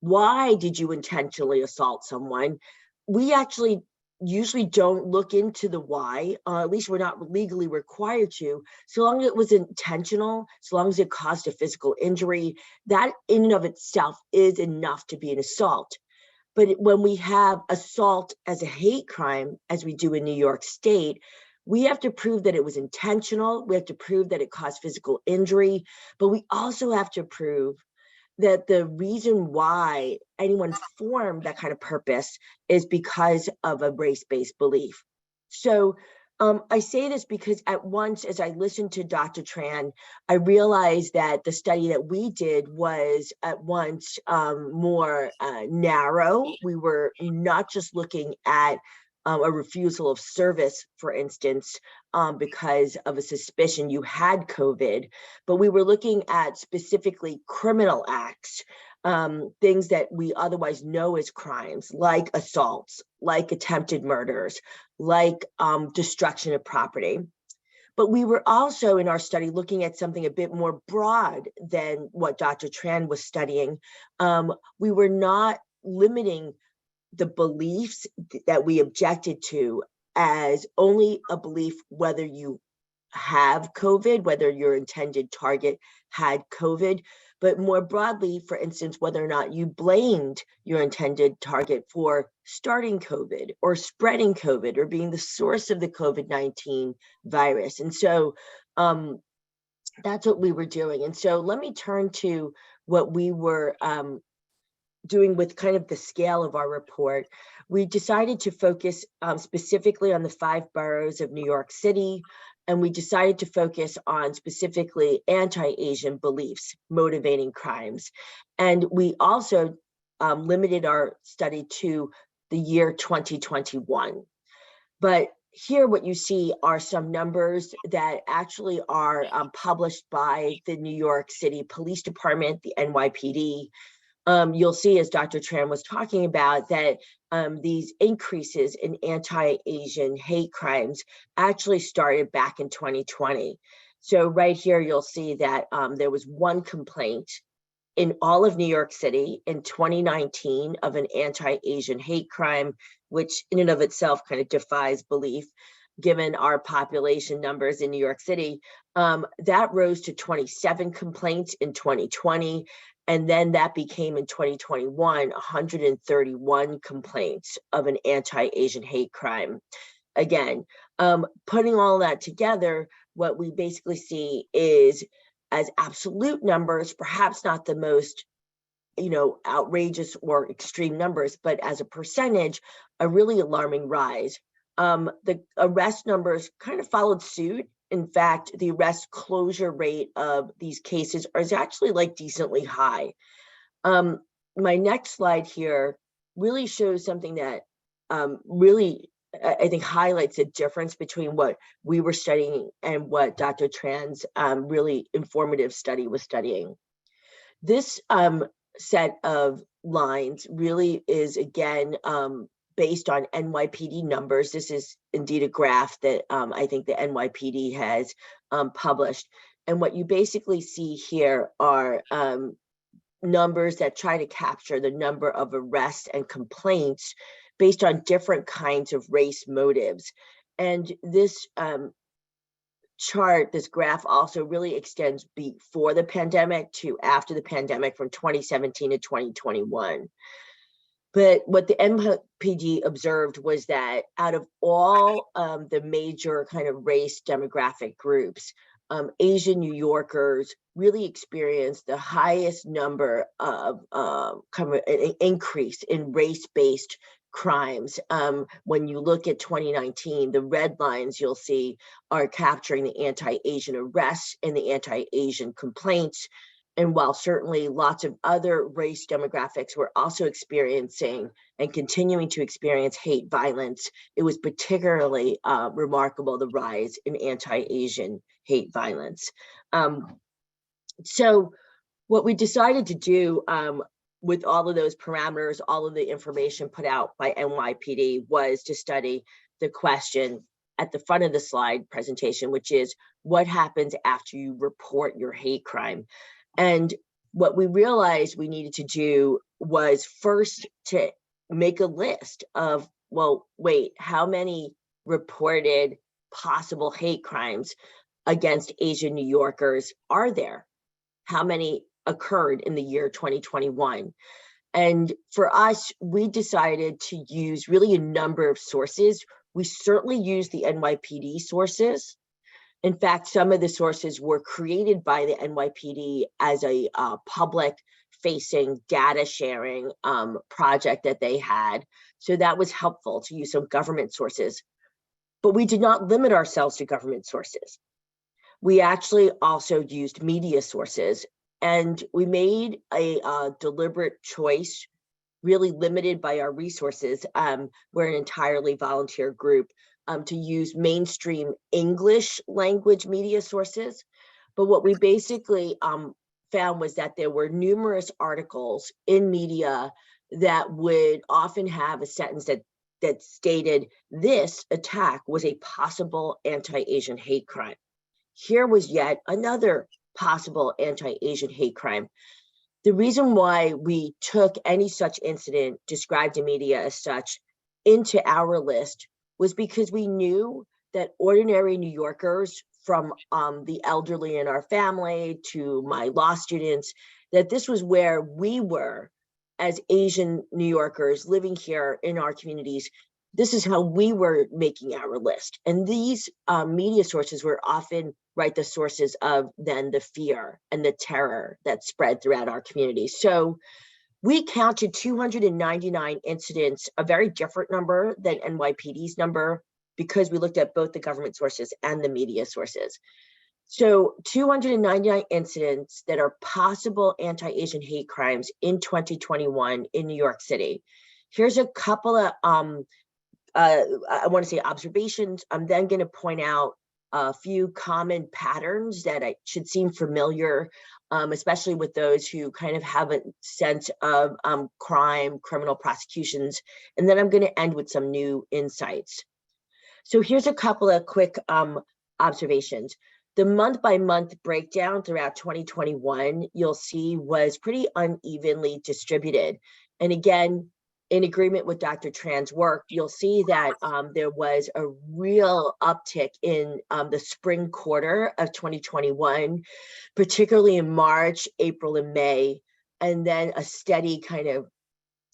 Why did you intentionally assault someone? We actually usually don't look into the why, at least we're not legally required to, so long as it was intentional, so long as it caused a physical injury, that in and of itself is enough to be an assault. But when we have assault as a hate crime, as we do in New York State, we have to prove that it was intentional. We have to prove that it caused physical injury, but we also have to prove that the reason why anyone formed that kind of purpose is because of a race-based belief. So I say this because at once, as I listened to Dr. Tran, I realized that the study that we did was at once more narrow. We were not just looking at a refusal of service, for instance, because of a suspicion you had COVID, but we were looking at specifically criminal acts, things that we otherwise know as crimes, like assaults, like attempted murders, like destruction of property. But we were also in our study looking at something a bit more broad than what Dr. Tran was studying. We were not limiting the beliefs that we objected to as only a belief whether you have COVID, whether your intended target had COVID, but more broadly, for instance, whether or not you blamed your intended target for starting COVID or spreading COVID or being the source of the COVID-19 virus. And so that's what we were doing. And so let me turn to what we were doing with kind of the scale of our report. We decided to focus specifically on the 5 boroughs of New York City, and we decided to focus on specifically anti-Asian beliefs motivating crimes. And we also limited our study to the year 2021. But here what you see are some numbers that actually are published by the New York City Police Department, the NYPD. You'll see, as Dr. Tran was talking about, that these increases in anti-Asian hate crimes actually started back in 2020. So right here, you'll see that there was 1 complaint in all of New York City in 2019 of an anti-Asian hate crime, which in and of itself kind of defies belief, given our population numbers in New York City. That rose to 27 complaints in 2020. And then that became in 2021, 131 complaints of an anti-Asian hate crime. Again, putting all that together, what we basically see is, as absolute numbers, perhaps not the most outrageous or extreme numbers, but as a percentage, a really alarming rise. The arrest numbers kind of followed suit. In fact, the arrest closure rate of these cases is actually like decently high. My next slide here really shows something that really, I think, highlights the difference between what we were studying and what Dr. Tran's really informative study was studying. This set of lines really is, again, based on NYPD numbers. This is indeed a graph that I think the NYPD has published. And what you basically see here are numbers that try to capture the number of arrests and complaints based on different kinds of race motives. And this chart, this graph also really extends before the pandemic to after the pandemic, from 2017 to 2021. But what the NYPD observed was that out of all the major kind of race demographic groups, Asian New Yorkers really experienced the highest number of kind of an increase in race-based crimes. When you look at 2019, the red lines you'll see are capturing the anti-Asian arrests and the anti-Asian complaints. And while certainly lots of other race demographics were also experiencing and continuing to experience hate violence, it was particularly remarkable, the rise in anti-Asian hate violence. So what we decided to do with all of those parameters, all of the information put out by NYPD, was to study the question at the front of the slide presentation, which is, what happens after you report your hate crime? And what we realized we needed to do was first to make a list of, well, wait, how many reported possible hate crimes against Asian New Yorkers are there? How many occurred in the year 2021? And for us, we decided to use really a number of sources We certainly used the NYPD sources. In fact, some of the sources were created by the NYPD as a public facing data sharing project that they had. So that was helpful to use some government sources. But we did not limit ourselves to government sources. We actually also used media sources, and we made a deliberate choice, really limited by our resources. We're an entirely volunteer group, to use mainstream English language media sources. But what we basically found was that there were numerous articles in media that would often have a sentence that stated this attack was a possible anti-Asian hate crime. Here was yet another possible anti-Asian hate crime. The reason why we took any such incident described in media as such into our list was because we knew that ordinary New Yorkers, from the elderly in our family to my law students, that this was where we were as Asian New Yorkers living here in our communities. This is how we were making our list. And these media sources were often the sources of then the fear and the terror that spread throughout our community. So we counted 299 incidents, a very different number than NYPD's number, because we looked at both the government sources and the media sources. So 299 incidents that are possible anti-Asian hate crimes in 2021 in New York City. Here's a couple of, I want to say observations. I'm then going to point out a few common patterns that should seem familiar, especially with those who kind of have a sense of crime, criminal prosecutions. And then I'm going to end with some new insights. So here's a couple of quick observations. The month-by-month breakdown throughout 2021, you'll see, was pretty unevenly distributed. And again, in agreement with Dr. Tran's work, you'll see that there was a real uptick in the spring quarter of 2021, particularly in March, April, and May, and then a steady kind of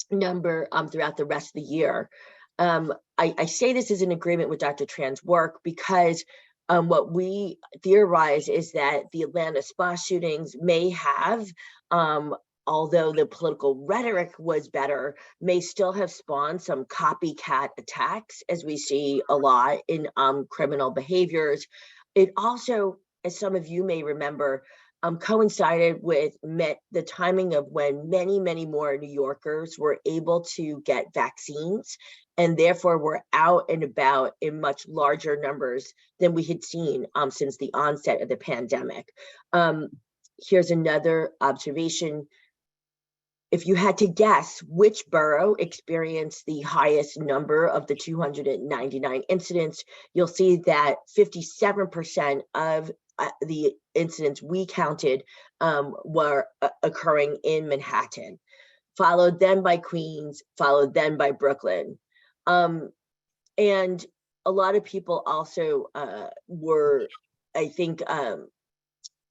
number throughout the rest of the year. I say this is in agreement with Dr. Tran's work because what we theorize is that the Atlanta spa shootings may have, although the political rhetoric was better, may still have spawned some copycat attacks, as we see a lot in criminal behaviors. It also, as some of you may remember, coincided with the timing of when many, many more New Yorkers were able to get vaccines, and therefore were out and about in much larger numbers than we had seen since the onset of the pandemic. Here's another observation. If you had to guess which borough experienced the highest number of the 299 incidents, you'll see that 57% of the incidents we counted were occurring in Manhattan, followed then by Queens, followed then by Brooklyn. And a lot of people also were, I think,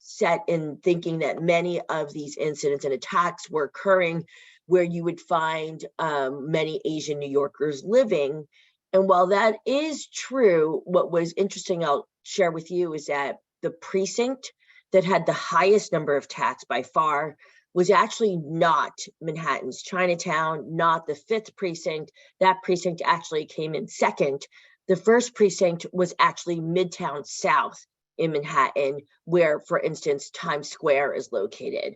set in thinking that many of these incidents and attacks were occurring where you would find many Asian New Yorkers living. And while that is true, what was interesting, I'll share with you, is that the precinct that had the highest number of attacks by far was actually not Manhattan's Chinatown, not the 5th precinct. That precinct actually came in second. The first precinct was actually Midtown South in Manhattan, where, for instance, Times Square is located.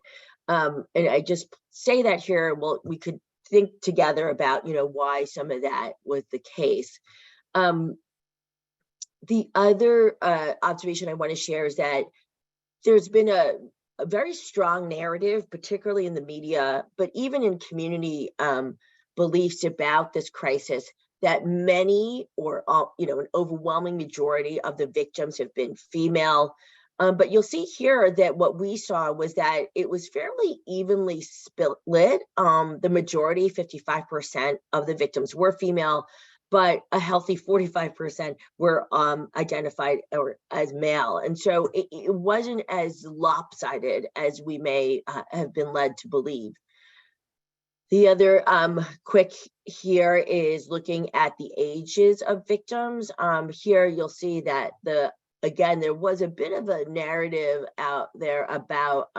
And I just say that here, well, we could think together about, why some of that was the case. The other observation I want to share is that there's been a very strong narrative, particularly in the media, but even in community beliefs about this crisis, that many or an overwhelming majority of the victims have been female. But you'll see here that what we saw was that it was fairly evenly split. The majority, 55% of the victims were female, but a healthy 45% were identified as male. And so it wasn't as lopsided as we may have been led to believe. The other quick here is looking at the ages of victims. Here you'll see that again, there was a bit of a narrative out there about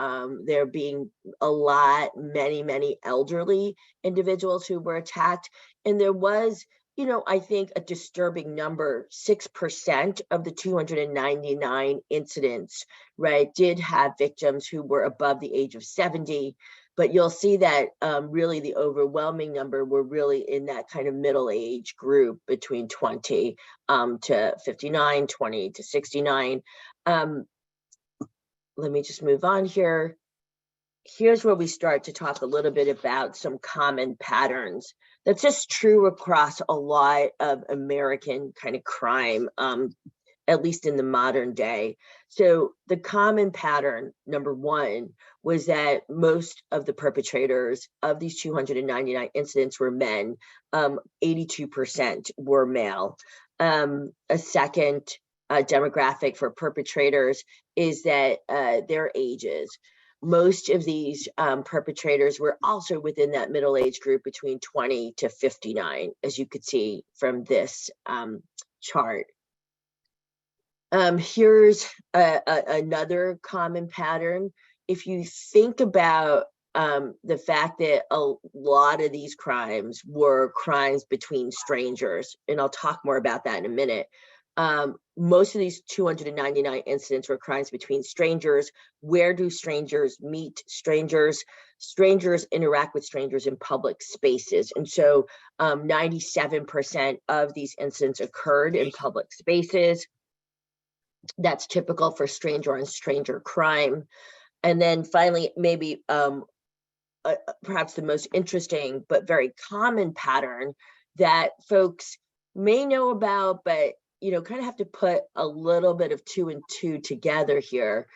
there being many elderly individuals who were attacked. And there was, I think a disturbing number, 6% of the 299 incidents, right, did have victims who were above the age of 70. But you'll see that really the overwhelming number were really in that kind of middle age group between 20 to 59, 20 to 69. Let me just move on here. Here's where we start to talk a little bit about some common patterns. That's just true across a lot of American kind of crime, at least in the modern day. So the common pattern, number one, was that most of the perpetrators of these 299 incidents were men. 82% were male. A second demographic for perpetrators is that their ages. Most of these perpetrators were also within that middle age group between 20 to 59, as you could see from this chart. Here's another common pattern. If you think about the fact that a lot of these crimes were crimes between strangers, and I'll talk more about that in a minute. Most of these 299 incidents were crimes between strangers. Where do strangers meet strangers? Strangers interact with strangers in public spaces. And so 97% of these incidents occurred in public spaces. That's typical for stranger on stranger crime. And then finally, maybe perhaps the most interesting but very common pattern that folks may know about, but kind of have to put a little bit of 2 and 2 together here.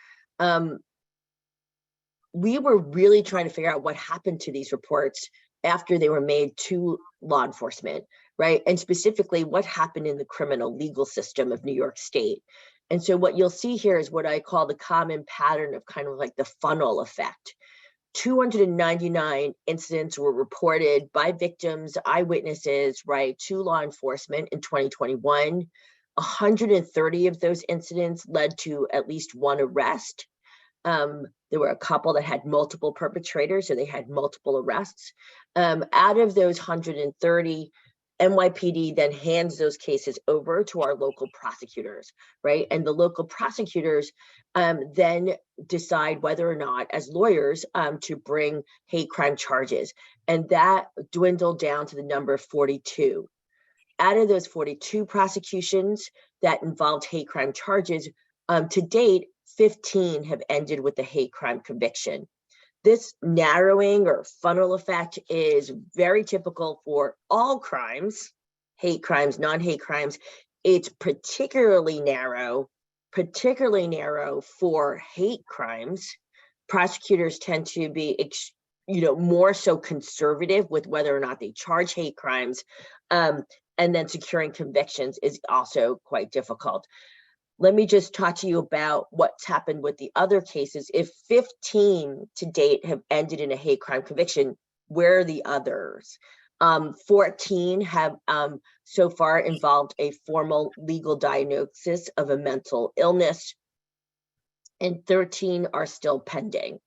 We were really trying to figure out what happened to these reports after they were made to law enforcement, right? And specifically, what happened in the criminal legal system of New York State. And so what you'll see here is what I call the common pattern of kind of like the funnel effect. 299 incidents were reported by victims, eyewitnesses, right, to law enforcement in 2021. 130 of those incidents led to at least one arrest. There were a couple that had multiple perpetrators, so they had multiple arrests. Out of those 130, NYPD then hands those cases over to our local prosecutors, right? And the local prosecutors then decide whether or not, as lawyers, to bring hate crime charges. And that dwindled down to the number 42. Out of those 42 prosecutions that involved hate crime charges, to date, 15 have ended with a hate crime conviction. This narrowing or funnel effect is very typical for all crimes, hate crimes, non-hate crimes. It's particularly narrow for hate crimes. Prosecutors tend to be, more so conservative with whether or not they charge hate crimes. And then securing convictions is also quite difficult. Let me just talk to you about what's happened with the other cases. If 15 to date have ended in a hate crime conviction, where are the others? 14 have so far involved a formal legal diagnosis of a mental illness, and 13 are still pending.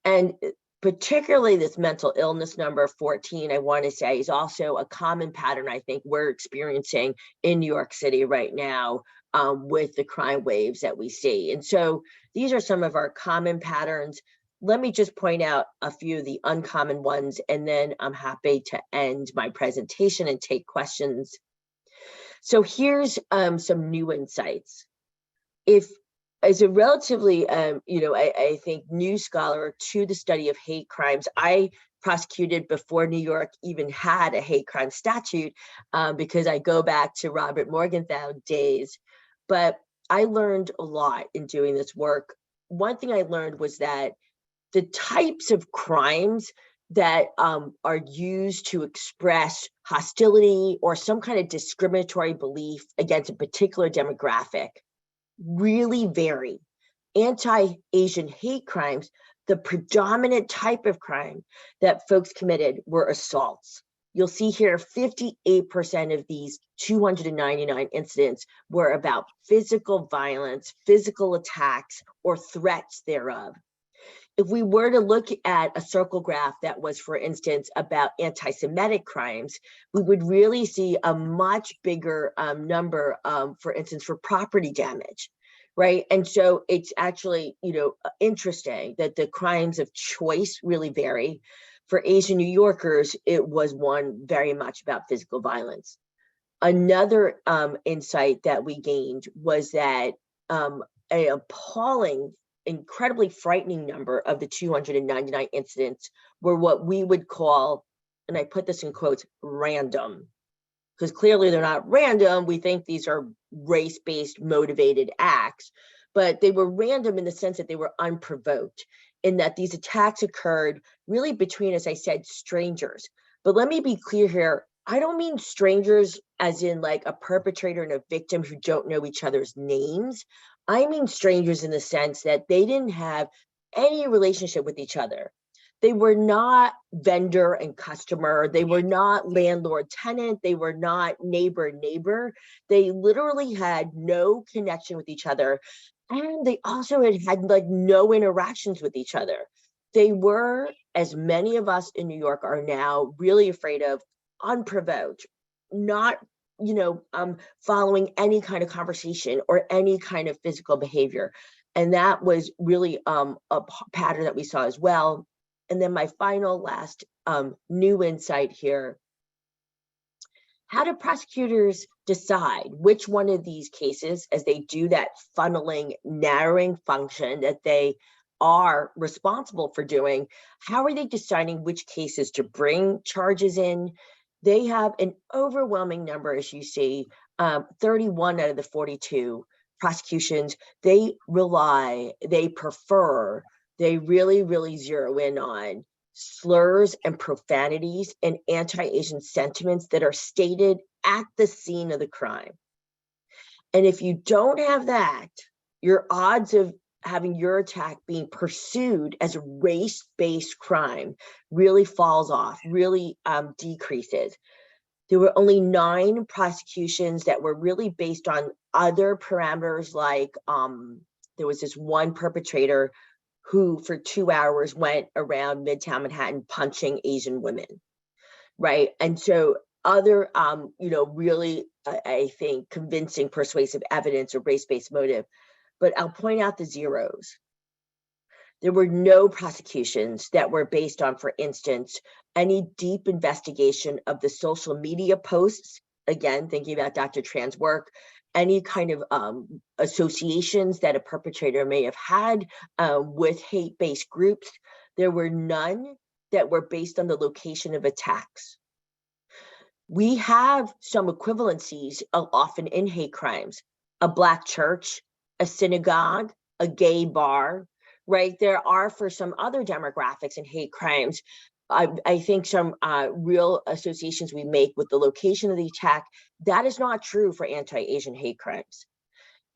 And particularly this mental illness number 14, I want to say, is also a common pattern I think we're experiencing in New York City right now with the crime waves that we see. And so these are some of our common patterns. Let me just point out a few of the uncommon ones, and then I'm happy to end my presentation and take questions. So here's some new insights. As a relatively, I think, new scholar to the study of hate crimes, I prosecuted before New York even had a hate crime statute because I go back to Robert Morgenthau days. But I learned a lot in doing this work. One thing I learned was that the types of crimes that are used to express hostility or some kind of discriminatory belief against a particular demographic really vary. Anti-Asian hate crimes the predominant type of crime that folks committed were assaults. You'll see here 58% of these 299 incidents were about physical violence, physical attacks, or threats thereof. If we were to look at a circle graph that was, for instance, about anti-Semitic crimes, we would really see a much bigger number, for instance, for property damage, right? And so it's actually, interesting that the crimes of choice really vary. For Asian New Yorkers, it was one very much about physical violence. Another insight that we gained was that an appalling, incredibly frightening number of the 299 incidents were what we would call, and I put this in quotes, random, because clearly they're not random. We think these are race-based motivated acts, but they were random in the sense that they were unprovoked, in that these attacks occurred really between, as I said, strangers. But let me be clear here. I don't mean strangers as in like a perpetrator and a victim who don't know each other's names. I mean strangers in the sense that they didn't have any relationship with each other. They were not vendor and customer. They were not landlord tenant. They were not neighbor neighbor. They literally had no connection with each other. And they also had like no interactions with each other. They were, as many of us in New York are now, really afraid of, unprovoked, not, following any kind of conversation or any kind of physical behavior. And that was really a pattern that we saw as well. And then my final last new insight here. How do prosecutors decide which one of these cases, as they do that funneling, narrowing function that they are responsible for doing, how are they deciding which cases to bring charges in? They have an overwhelming number, as you see, 31 out of the 42 prosecutions, they prefer, they really zero in on slurs and profanities and anti-Asian sentiments that are stated at the scene of the crime. And if you don't have that, your odds of having your attack being pursued as a race-based crime really falls off, really decreases. There were only 9 prosecutions that were really based on other parameters, like there was this one perpetrator who for 2 hours went around Midtown Manhattan punching Asian women, right? And so other, really, I think, convincing, persuasive evidence of race-based motive. But I'll point out the zeros. There were no prosecutions that were based on, for instance, any deep investigation of the social media posts, again, thinking about Dr. Tran's work, any kind of associations that a perpetrator may have had with hate-based groups. There were none that were based on the location of attacks. We have some equivalencies often in hate crimes, a Black church, a synagogue, a gay bar, right? There are for some other demographics in hate crimes, I think some real associations we make with the location of the attack. That is not true for anti-Asian hate crimes.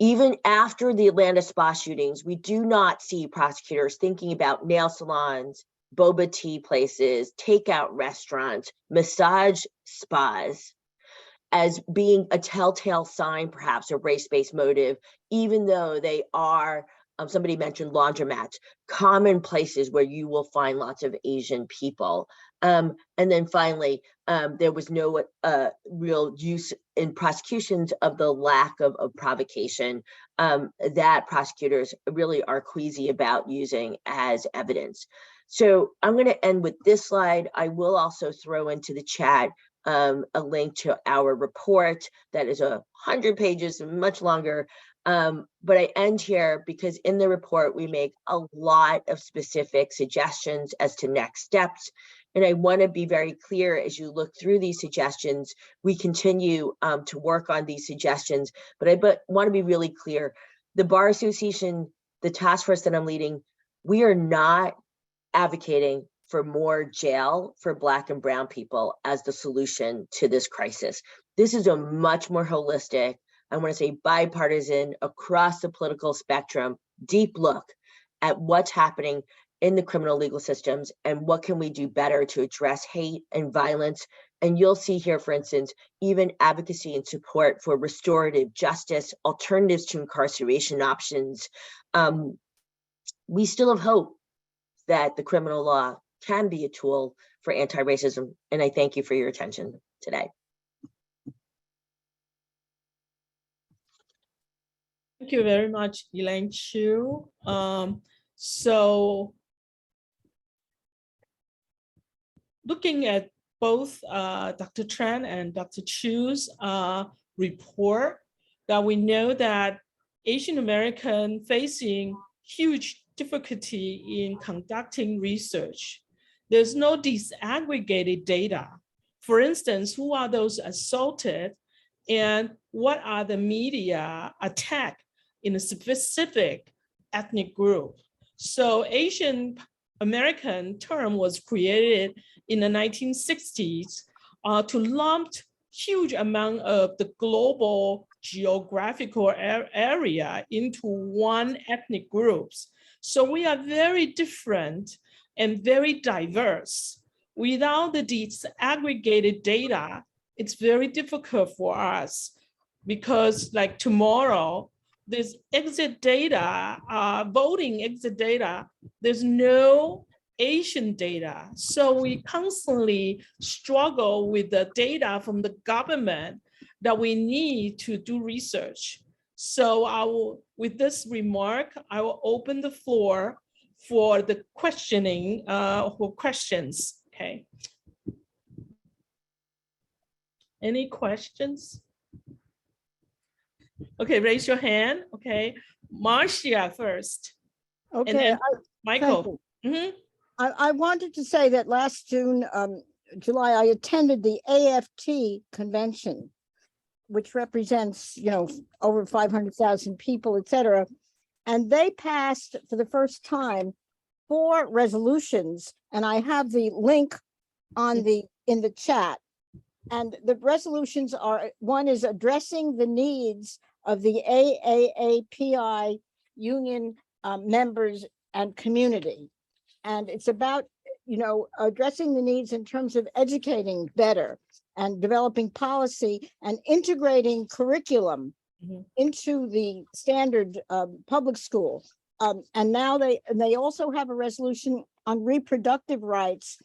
Even after the Atlanta spa shootings, we do not see prosecutors thinking about nail salons, boba tea places, takeout restaurants, massage spas as being a telltale sign, perhaps, of race-based motive, even though they are, somebody mentioned laundromats, common places where you will find lots of Asian people. And then finally, there was no real use in prosecutions of the lack of provocation that prosecutors really are queasy about using as evidence. So I'm going to end with this slide. I will also throw into the chat a link to our report that is 100 pages, much longer. But I end here because in the report, we make a lot of specific suggestions as to next steps. And I want to be very clear as you look through these suggestions, we continue to work on these suggestions, but I want to be really clear. The Bar Association, the task force that I'm leading, we are not advocating for more jail for Black and Brown people as the solution to this crisis. This is a much more holistic, I want to say bipartisan, across the political spectrum, deep look at what's happening in the criminal legal systems, and what can we do better to address hate and violence. And you'll see here, for instance, even advocacy and support for restorative justice, alternatives to incarceration options. We still have hope that the criminal law can be a tool for anti-racism, and I thank you for your attention today. Thank you very much, Elaine Chu. So looking at both Dr. Tran and Dr. Chu's report, that we know that Asian American facing huge difficulty in conducting research. There's no disaggregated data. For instance, who are those assaulted and what are the media attack in a specific ethnic group? So Asian American term was created in the 1960s to lump huge amount of the global geographical area into one ethnic groups. So we are very different and very diverse. Without the disaggregated data, it's very difficult for us because like tomorrow, this exit data, voting exit data, there's no Asian data. So we constantly struggle with the data from the government that we need to do research. So with this remark, I will open the floor for the questioning, for questions, okay? Any questions? Okay, raise your hand, okay. Marcia first. And Okay, then Michael. thank Mhm. I wanted to say that last July, I attended the AFT convention, which represents, over 500,000 people, et cetera. And they passed for the first time 4 resolutions, and I have the link on in the chat. And the resolutions are, one is addressing the needs of the AAAPI union members and community. And it's about, addressing the needs in terms of educating better and developing policy and integrating curriculum into the standard public school. And now they also have a resolution on reproductive rights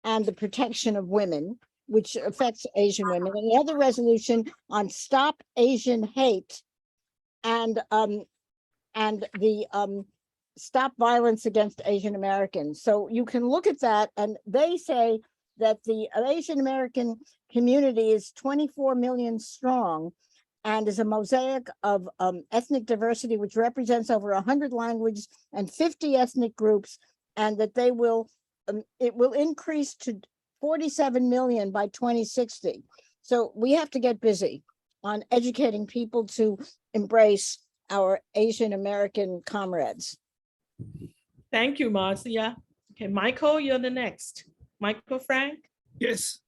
and the protection of women, which affects Asian women, and the other resolution on Stop Asian Hate and the Stop Violence Against Asian Americans. So you can look at that, and they say that the Asian American community is 24 million strong and is a mosaic of ethnic diversity, which represents over 100 languages and 50 ethnic groups, and that they will, it will increase to 47 million by 2060. So we have to get busy on educating people to embrace our Asian American comrades. Thank you, Marcia. Okay, Michael, you're the next. Michael Frank? Yes.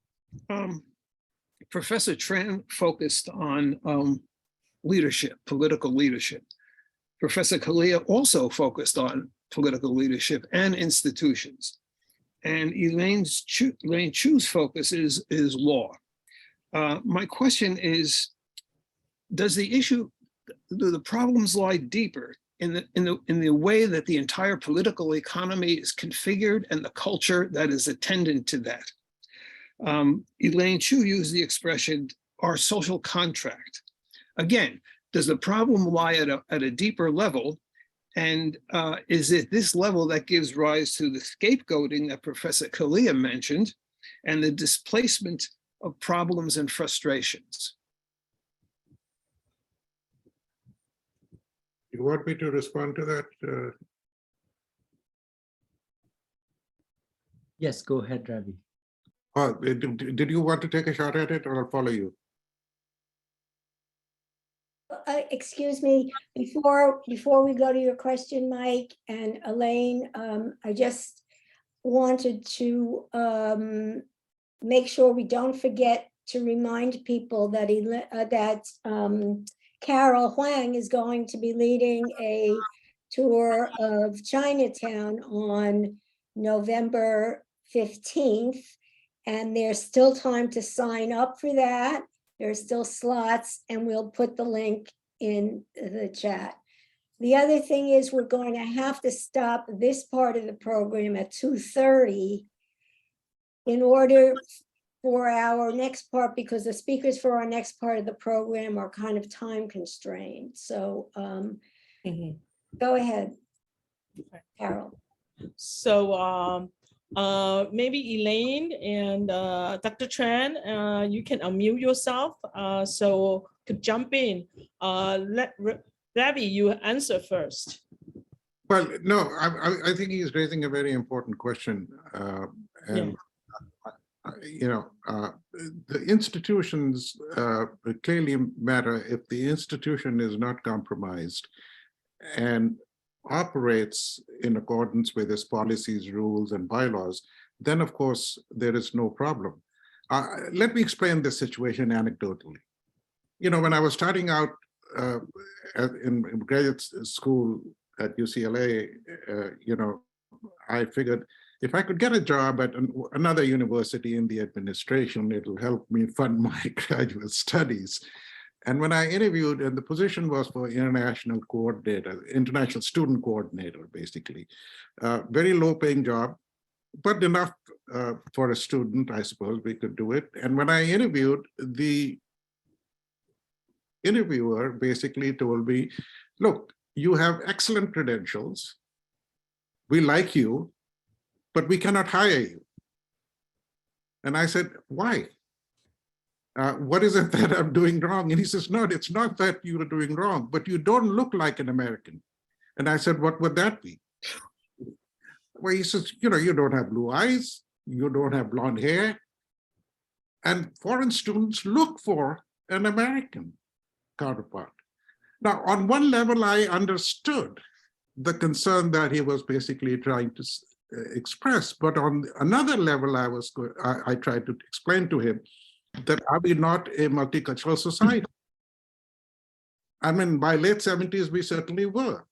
Professor Tran focused on leadership, political leadership. Professor Kalia also focused on political leadership and institutions. And Elaine Chu's focus is law. My question is, do the problems lie deeper in the way that the entire political economy is configured and the culture that is attendant to that? Elaine Chu used the expression, our social contract. Again, does the problem lie at a deeper level? And is it this level that gives rise to the scapegoating that Professor Kalia mentioned and the displacement of problems and frustrations? You want me to respond to that? Yes, go ahead, Ravi. Did you want to take a shot at it, or I'll follow you? Excuse me, before we go to your question, Mike and Elaine, I just wanted to make sure we don't forget to remind people that Carol Huang is going to be leading a tour of Chinatown on November 15th. And there's still time to sign up for that. There's still slots, and we'll put the link in the chat. The other thing is we're going to have to stop this part of the program at 2:30 in order for our next part, because the speakers for our next part of the program are kind of time constrained. So Mhm. go ahead, Carol. So maybe Elaine and Dr. Tran, you can unmute yourself, so could jump in. Ravi, you answer first. Well, no, I think he's raising a very important question. And, you know, the institutions clearly matter. If the institution is not compromised and operates in accordance with its policies, rules, and bylaws, then of course there is no problem. Let me explain this situation anecdotally. You know, when I was starting out in graduate school at UCLA, you know, I figured if I could get a job at another university in the administration, it'll help me fund my graduate studies. And when I interviewed, and the position was for international coordinator, international student coordinator, basically, very low paying job, but enough for a student, I suppose we could do it. And when I interviewed, the interviewer basically told me, look, you have excellent credentials. We like you, but we cannot hire you. And I said, why? What is it that I'm doing wrong? And he says, no, it's not that you are doing wrong, but you don't look like an American. And I said, what would that be? Well, he says, you know, you don't have blue eyes, you don't have blonde hair. And foreign students look for an American counterpart. Now, on one level, I understood the concern that he was basically trying to express, but on another level, I tried to explain to him that are we not a multicultural society? I mean, by late 70s, we certainly were.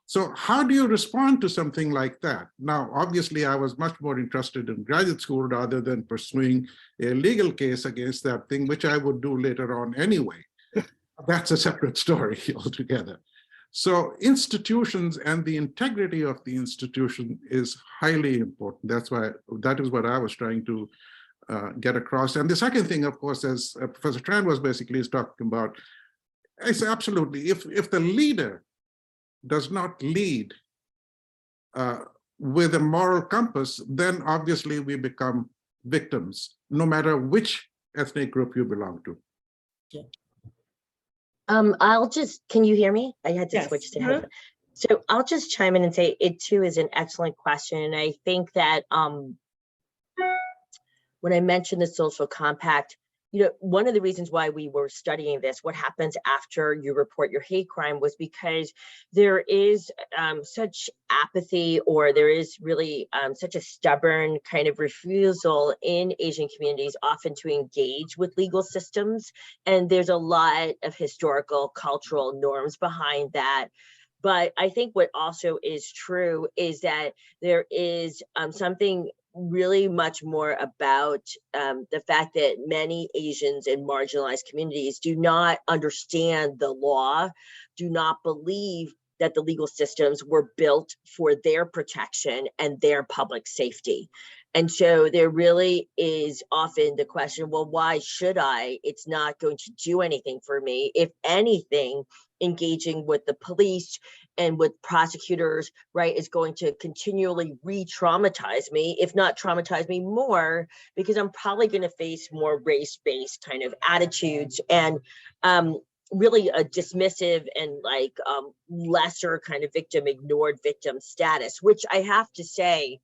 So how do you respond to something like that? Now, obviously, I was much more interested in graduate school rather than pursuing a legal case against that thing, which I would do later on anyway. That's a separate story altogether. So institutions and the integrity of the institution is highly important. That is what I was trying to get across. And the second thing, of course, as Professor Tran was basically talking about, is absolutely, if the leader does not lead with a moral compass, then obviously we become victims, no matter which ethnic group you belong to. Yeah. Can you hear me? I had to Yes. switch to headphones. So I'll just chime in and say it too is an excellent question. And I think that when I mentioned the social compact, you know, one of the reasons why we were studying this, what happens after you report your hate crime, was because there is such apathy, or there is really such a stubborn kind of refusal in Asian communities often to engage with legal systems. And there's a lot of historical, cultural norms behind that. But I think what also is true is that there is something really much more about the fact that many Asians and marginalized communities do not understand the law, do not believe that the legal systems were built for their protection and their public safety. And so there really is often the question, well, why should I? It's not going to do anything for me. If anything, engaging with the police and with prosecutors, right, is going to continually re-traumatize me, if not traumatize me more, because I'm probably going to face more race-based kind of attitudes and really a dismissive and like lesser kind of victim, ignored victim status, which I have to say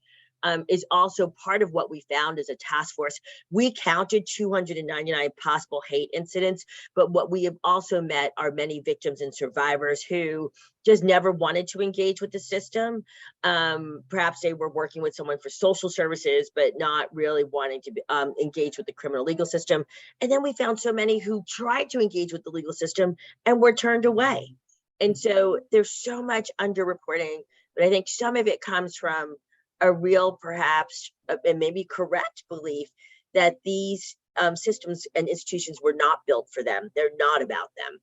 is also part of what we found as a task force. We counted 299 possible hate incidents, but what we have also met are many victims and survivors who just never wanted to engage with the system. Perhaps they were working with someone for social services, but not really wanting to engage with the criminal legal system. And then we found so many who tried to engage with the legal system and were turned away. And so there's so much underreporting, but I think some of it comes from a real, perhaps, and maybe correct belief that these systems and institutions were not built for them. They're not about them.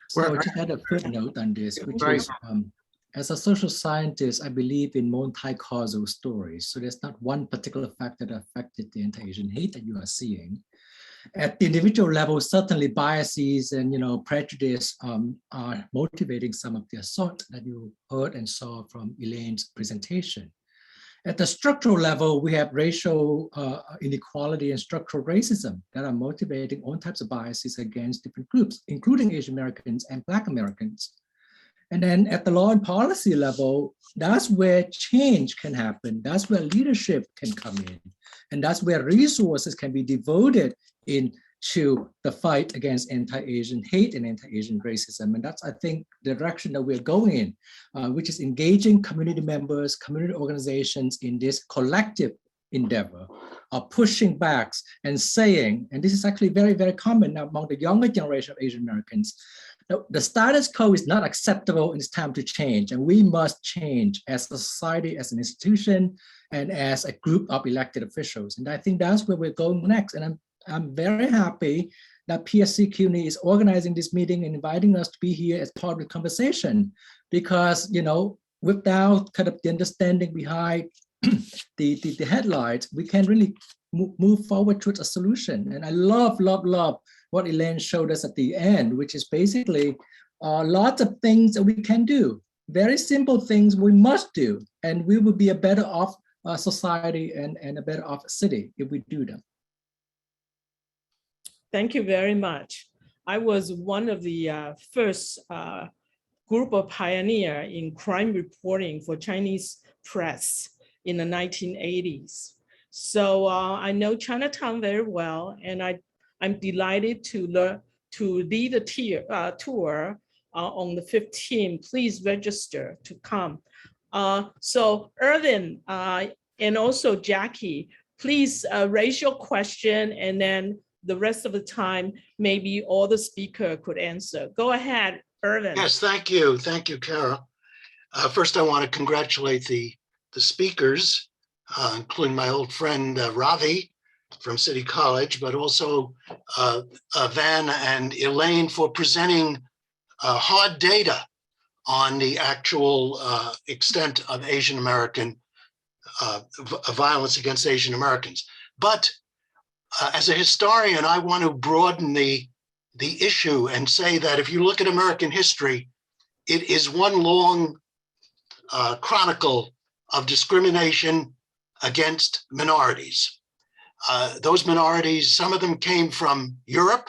So Well, just add a footnote on this, which Right. is, as a social scientist, I believe in multi-causal stories. So there's not one particular factor that affected the anti-Asian hate that you are seeing. At the individual level, certainly biases and prejudice are motivating some of the assault that you heard and saw from Elaine's presentation. At the structural level, we have racial inequality and structural racism that are motivating all types of biases against different groups, including Asian Americans and Black Americans. And then at the law and policy level, that's where change can happen. That's where leadership can come in. And that's where resources can be devoted into the fight against anti-Asian hate and anti-Asian racism. And that's, I think, the direction that we're going in, which is engaging community members, community organizations in this collective endeavor of pushing back and saying, and this is actually very, very common among the younger generation of Asian Americans, the status quo is not acceptable and it's time to change. And we must change as a society, as an institution, and as a group of elected officials. And I think that's where we're going next. And I'm very happy that PSC CUNY is organizing this meeting and inviting us to be here as part of the conversation, because, without kind of the understanding behind the headlines, we can really move forward towards a solution. And I love what Elaine showed us at the end, which is basically lots of things that we can do, very simple things we must do, and we will be a better off society and a better off city if we do them. Thank you very much. I was one of the first group of pioneer in crime reporting for Chinese press in the 1980s. So I know Chinatown very well, and I'm delighted to lead a tour on the 15th. Please register to come. So Irvin and also Jackie, please raise your question, and then the rest of the time, maybe all the speaker could answer. Go ahead, Irvin. Yes, thank you. Thank you, Kara. First, I want to congratulate the speakers, including my old friend Ravi from City College, but also Van and Elaine for presenting hard data on the actual extent of Asian American violence against Asian Americans. But as a historian, I want to broaden the issue and say that if you look at American history, it is one long chronicle of discrimination against minorities. Those minorities, some of them came from Europe.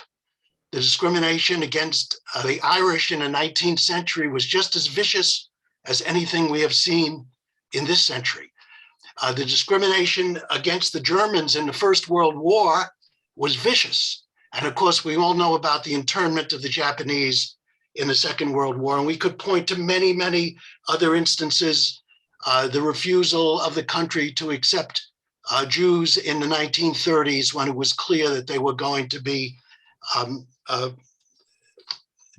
The discrimination against the Irish in the 19th century was just as vicious as anything we have seen in this century. The discrimination against the Germans in the First World War was vicious. And of course, we all know about the internment of the Japanese in the Second World War. And we could point to many, many other instances, the refusal of the country to accept Jews in the 1930s when it was clear that they were going to be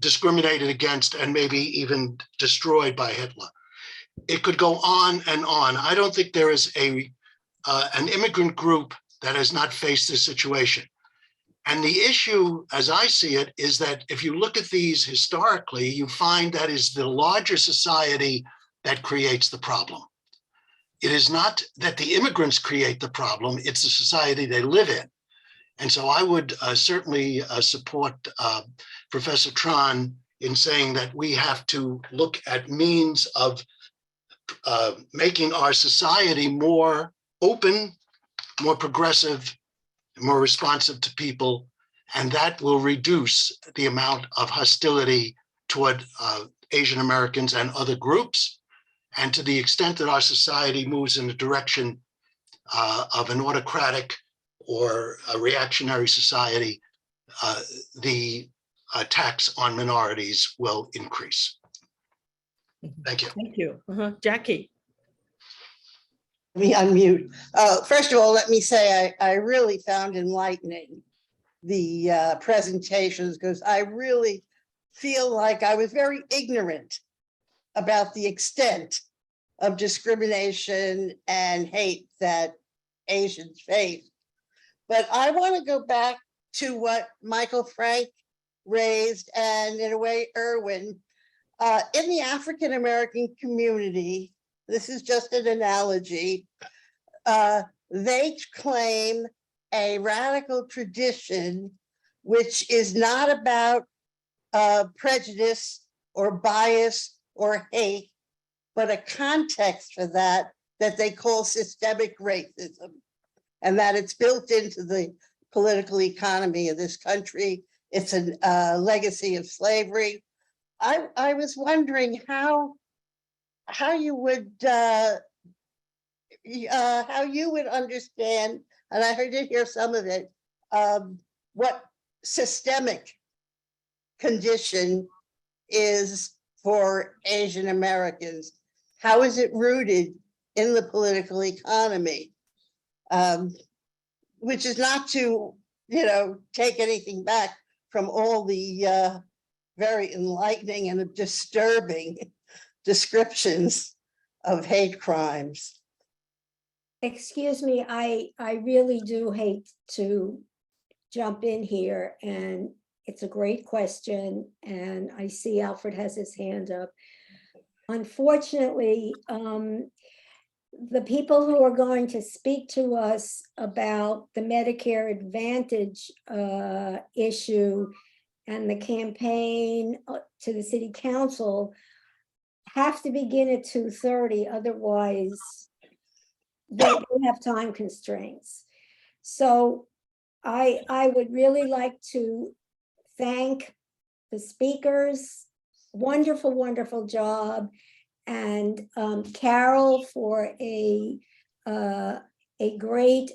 discriminated against and maybe even destroyed by Hitler. It could go on and on. I don't think there is an immigrant group that has not faced this situation. And the issue, as I see it, is that if you look at these historically, you find that is the larger society that creates the problem. It is not that the immigrants create the problem, it's the society they live in. And so I would certainly support Professor Tran in saying that we have to look at means of making our society more open, more progressive, more responsive to people, and that will reduce the amount of hostility toward Asian Americans and other groups. And to the extent that our society moves in the direction of an autocratic or a reactionary society, the attacks on minorities will increase. Thank you. Thank you. Jackie. Let me unmute. First of all, let me say I really found enlightening the presentations, because I really feel like I was very ignorant about the extent of discrimination and hate that Asians face. But I want to go back to what Michael Frank raised, and in a way, Irwin. In the African-American community, this is just an analogy, they claim a radical tradition which is not about prejudice or bias or hate, but a context for that they call systemic racism, and that it's built into the political economy of this country. It's a legacy of slavery. I was wondering how you would understand, and I heard it here some of it, what systemic condition is for Asian Americans. How is it rooted in the political economy? Which is not to, take anything back from all the very enlightening and disturbing descriptions of hate crimes. Excuse me, I really do hate to jump in here, and it's a great question, and I see Alfred has his hand up. Unfortunately, the people who are going to speak to us about the Medicare Advantage issue and the campaign to the city council have to begin at 2:30, otherwise they have time constraints. So I would really like to thank the speakers. Wonderful, wonderful job. And Carol for a great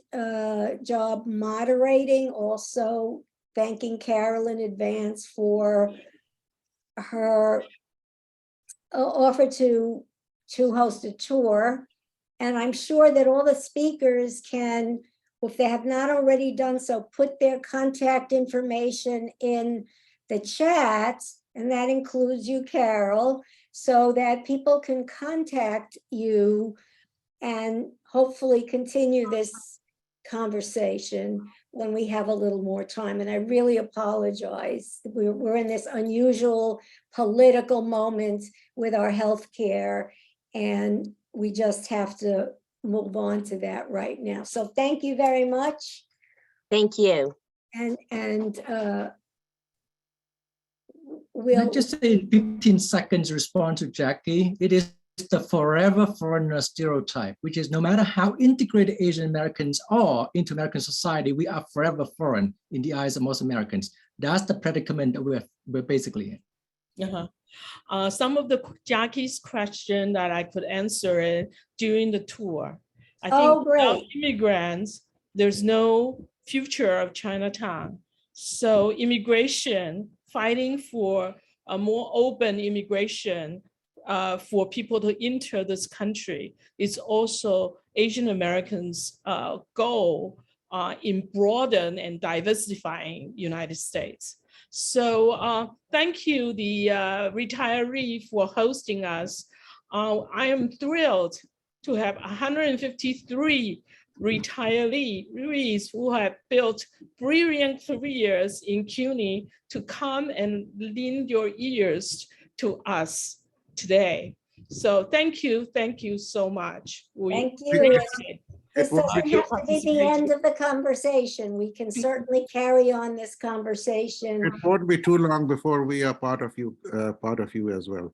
job moderating. Also thanking Carol in advance for her offer to host a tour. And I'm sure that all the speakers can, if they have not already done so, put their contact information in the chat, and that includes you, Carol, so that people can contact you and hopefully continue this conversation when we have a little more time. And I really apologize. We're in this unusual political moment with our healthcare, and we just have to move on to that right now. So thank you very much. Thank you. And Can I just say in 15 seconds respond to Jackie? It is the forever foreigner stereotype, which is no matter how integrated Asian Americans are into American society, we are forever foreign in the eyes of most Americans. That's the predicament that we're basically in. Some of Jackie's question that I could answer during the tour. I think without immigrants, there's no future of Chinatown. So immigration, fighting for a more open immigration for people to enter this country is also Asian Americans' goal in broaden and diversifying United States. So thank you, the retiree, for hosting us. I am thrilled to have 153 retirees who have built brilliant careers in CUNY to come and lend your ears to us today. So thank you so much. Thank you. This doesn't have to be the end of the conversation. We can certainly carry on this conversation. It won't be too long before we are part of you as well.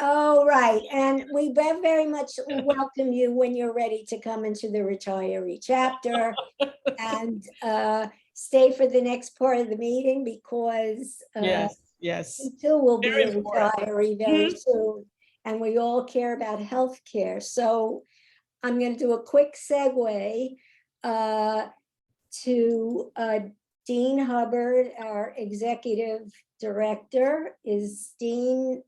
Oh, right. And we very much welcome you when you're ready to come into the retiree chapter and stay for the next part of the meeting, because yes, we too will be a retiree very soon, and we all care about healthcare. So I'm going to do a quick segue to Dean Hubbard, our executive director. Is Dean?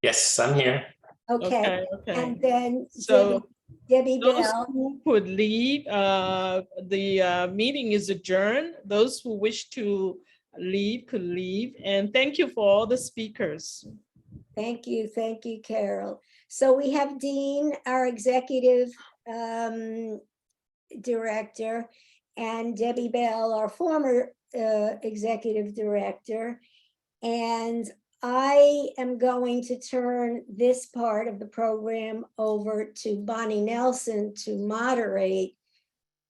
Yes, I'm here. Okay. And then so Debbie those Bell. who could lead, the meeting is adjourned. Those who wish to leave could leave. And thank you for all the speakers. Thank you, Carol. So we have Dean, our executive director, and Debbie Bell, our former executive director. And I am going to turn this part of the program over to Bonnie Nelson to moderate,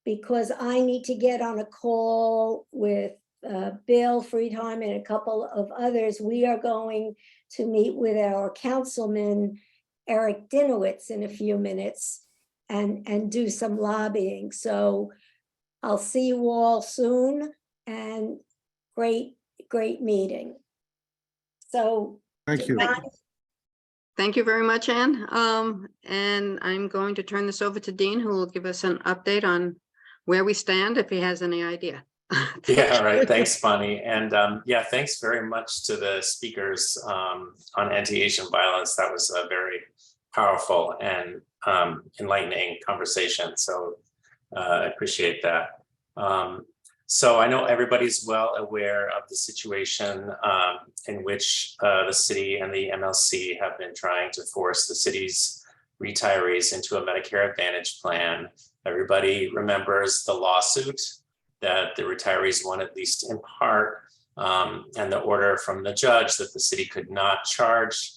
because I need to get on a call with Bill Friedheim and a couple of others. We are going to meet with our councilman, Eric Dinowitz, in a few minutes and do some lobbying. So I'll see you all soon, and great meeting. So Thank you. Thank you very much, Anne. And I'm going to turn this over to Dean, who will give us an update on where we stand, if he has any idea. Yeah, all right. Thanks, Bonnie. And yeah, thanks very much to the speakers on anti-Asian violence. That was a very powerful and enlightening conversation. So I appreciate that. So I know everybody's well aware of the situation in which the city and the MLC have been trying to force the city's retirees into a Medicare Advantage plan. Everybody remembers the lawsuit that the retirees won, at least in part, and the order from the judge that the city could not charge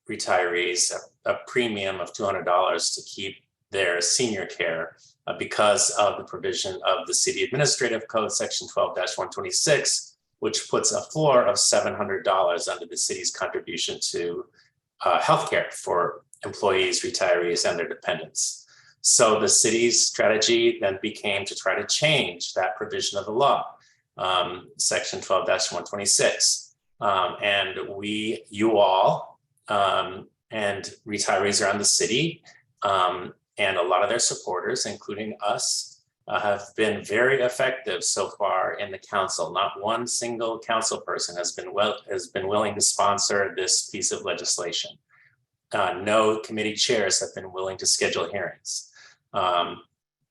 retirees a premium of $200 to keep their senior care because of the provision of the City Administrative Code, Section 12-126, which puts a floor of $700 under the city's contribution to healthcare for employees, retirees, and their dependents. So the city's strategy then became to try to change that provision of the law, Section 12-126. And you all, and retirees around the city, and a lot of their supporters, including us, have been very effective so far in the council. Not one single council person has been willing to sponsor this piece of legislation. No committee chairs have been willing to schedule hearings.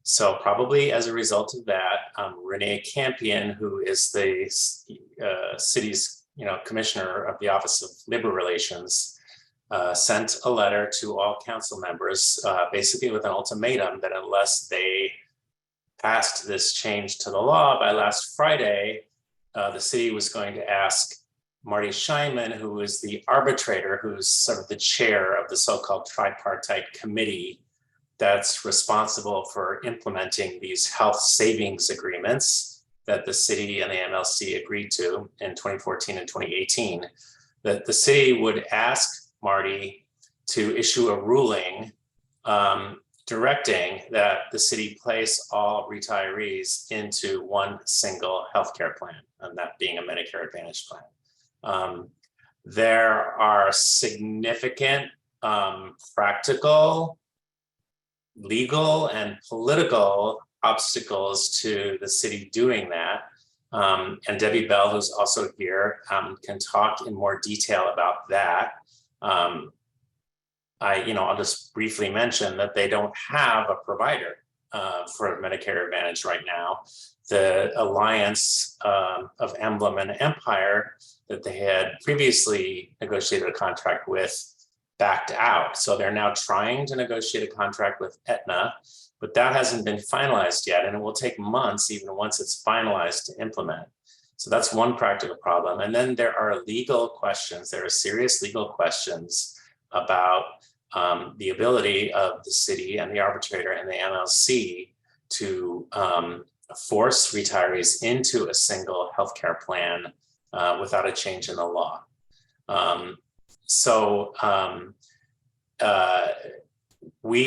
So probably as a result of that, Renee Campion, who is the city's commissioner of the Office of Labor Relations, sent a letter to all council members, basically with an ultimatum that unless they passed this change to the law by last Friday, the city was going to ask Marty Scheinman, who is the arbitrator, who's sort of the chair of the so-called tripartite committee that's responsible for implementing these health savings agreements that the city and the MLC agreed to in 2014 and 2018, that the city would ask Marty to issue a ruling directing that the city place all retirees into one single healthcare plan, and that being a Medicare Advantage plan. There are significant practical, legal, and political obstacles to the city doing that. And Debbie Bell, who's also here, can talk in more detail about that. I'll just briefly mention that they don't have a provider for Medicare Advantage right now. The alliance of Emblem and Empire that they had previously negotiated a contract with backed out. So they're now trying to negotiate a contract with Aetna, but that hasn't been finalized yet, and it will take months, even once it's finalized, to implement. So that's one practical problem. And then there are legal questions. There are serious legal questions about the ability of the city and the arbitrator and the MLC to force retirees into a single healthcare plan without a change in the law. We're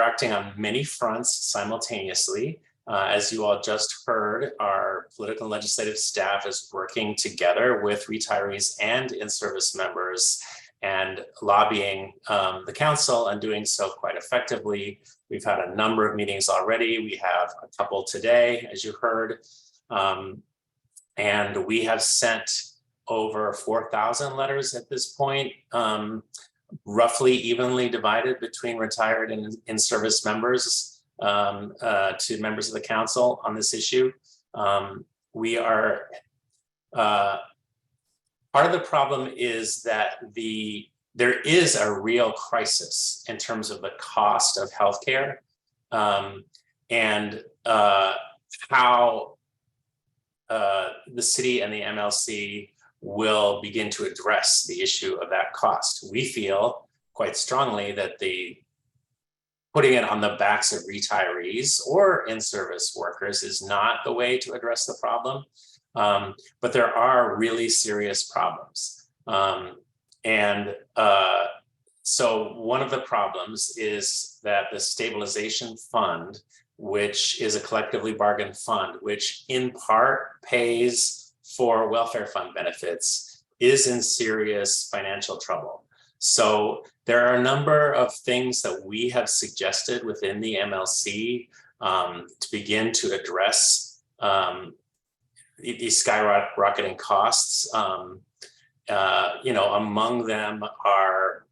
acting on many fronts simultaneously. As you all just heard, our political and legislative staff is working together with retirees and in-service members and lobbying the council, and doing so quite effectively. We've had a number of meetings already. We have a couple today, as you heard. And we have sent over 4,000 letters at this point, roughly evenly divided between retired and in-service members to members of the council on this issue. we are, part of the problem is that there is a real crisis in terms of the cost of healthcare, and how the city and the MLC will begin to address the issue of that cost. We feel quite strongly that putting it on the backs of retirees or in-service workers is not the way to address the problem. But there are really serious problems. So one of the problems is that the stabilization fund, which is a collectively bargained fund, which in part pays for welfare fund benefits, is in serious financial trouble. So there are a number of things that we have suggested within the MLC to begin to address these skyrocketing costs. Among them are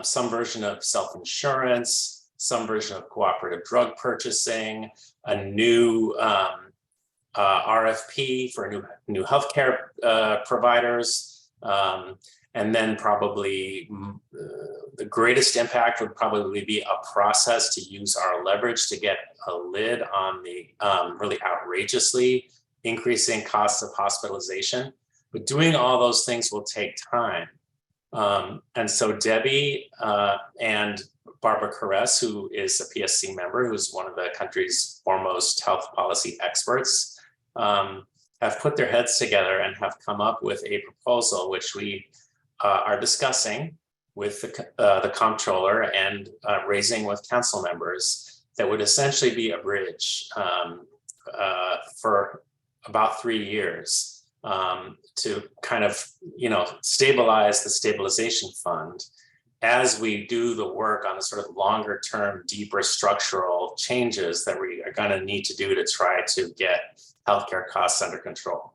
some version of self-insurance, some version of cooperative drug purchasing, a new RFP for new healthcare providers, and then probably the greatest impact would probably be a process to use our leverage to get a lid on the really outrageously increasing costs of hospitalization. But doing all those things will take time. And so Debbie and Barbara Caress, who is a PSC member, who's one of the country's foremost health policy experts, have put their heads together and have come up with a proposal which we are discussing with the comptroller and raising with council members that would essentially be a bridge for about 3 years to kind of, stabilize the stabilization fund as we do the work on the sort of longer term, deeper structural changes that we are going to need to do to try to get healthcare costs under control.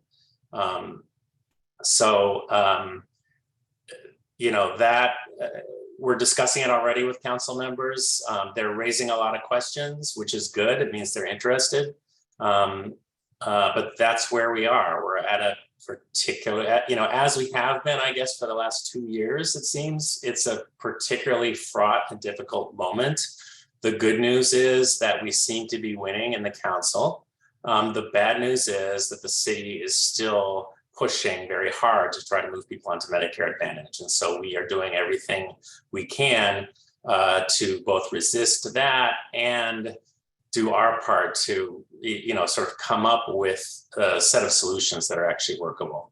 We're discussing it already with council members. They're raising a lot of questions, which is good. It means they're interested. But that's where we are. We're at a particular, as we have been, I guess, for the last 2 years, it seems, it's a particularly fraught and difficult moment. The good news is that we seem to be winning in the council. The bad news is that the city is still pushing very hard to try to move people onto Medicare Advantage. And so we are doing everything we can to both resist that and do our part to, sort of come up with a set of solutions that are actually workable.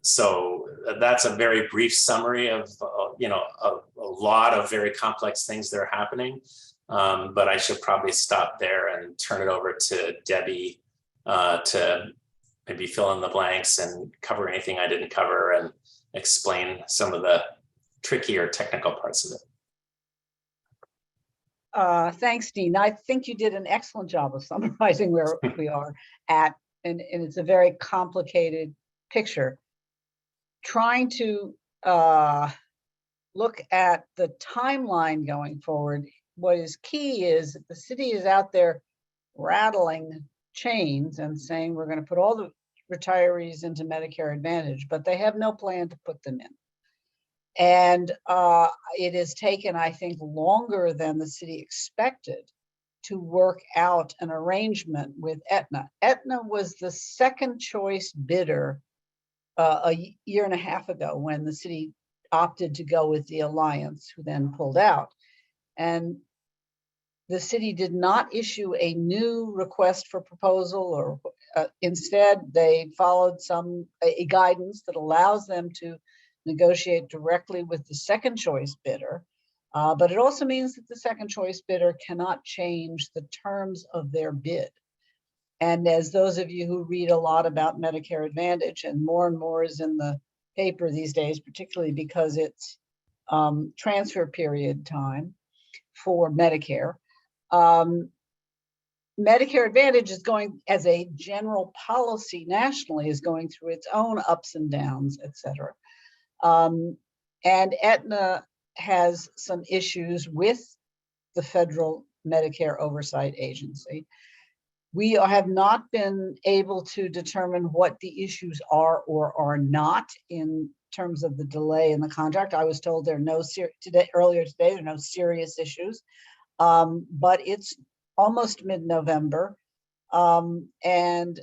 So that's a very brief summary of, a lot of very complex things that are happening. But I should probably stop there and turn it over to Debbie to maybe fill in the blanks and cover anything I didn't cover and explain some of the trickier technical parts of it. Thanks, Dean. I think you did an excellent job of summarizing where we are at, and it's a very complicated picture. Trying to look at the timeline going forward, what is key is that the city is out there rattling chains and saying we're going to put all the retirees into Medicare Advantage, but they have no plan to put them in. And it has taken, I think, longer than the city expected to work out an arrangement with Aetna. Aetna was the second choice bidder a year and a half ago when the city opted to go with the alliance, who then pulled out. And the city did not issue a new request for proposal, or instead they followed a guidance that allows them to negotiate directly with the second choice bidder. But it also means that the second choice bidder cannot change the terms of their bid. And as those of you who read a lot about Medicare Advantage, and more is in the paper these days, particularly because it's transfer period time for Medicare. Medicare Advantage is going, as a general policy nationally, is going through its own ups and downs, et cetera. And Aetna has some issues with the Federal Medicare Oversight Agency. have not been able to determine what the issues are or are not in terms of the delay in the contract. I was told there are no earlier today, there are no serious issues. But it's almost mid-November. And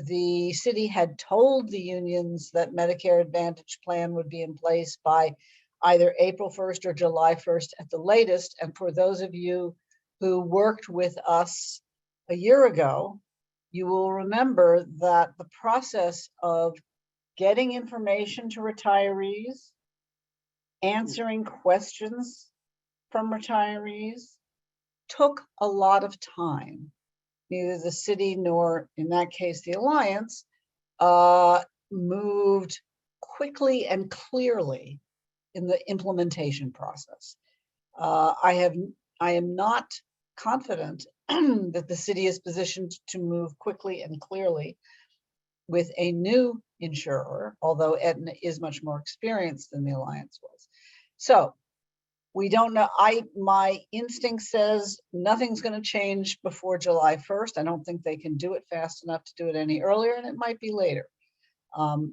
the city had told the unions that Medicare Advantage plan would be in place by either April 1st or July 1st at the latest. And for those of you who worked with us a year ago, you will remember that the process of getting information to retirees, answering questions from retirees took a lot of time. Neither the city nor, in that case, the Alliance moved quickly and clearly in the implementation process. I am not confident that the city is positioned to move quickly and clearly with a new insurer, although Aetna is much more experienced than the Alliance was. So we don't know. My instinct says nothing's going to change before July 1st. I don't think they can do it fast enough to do it any earlier, and it might be later.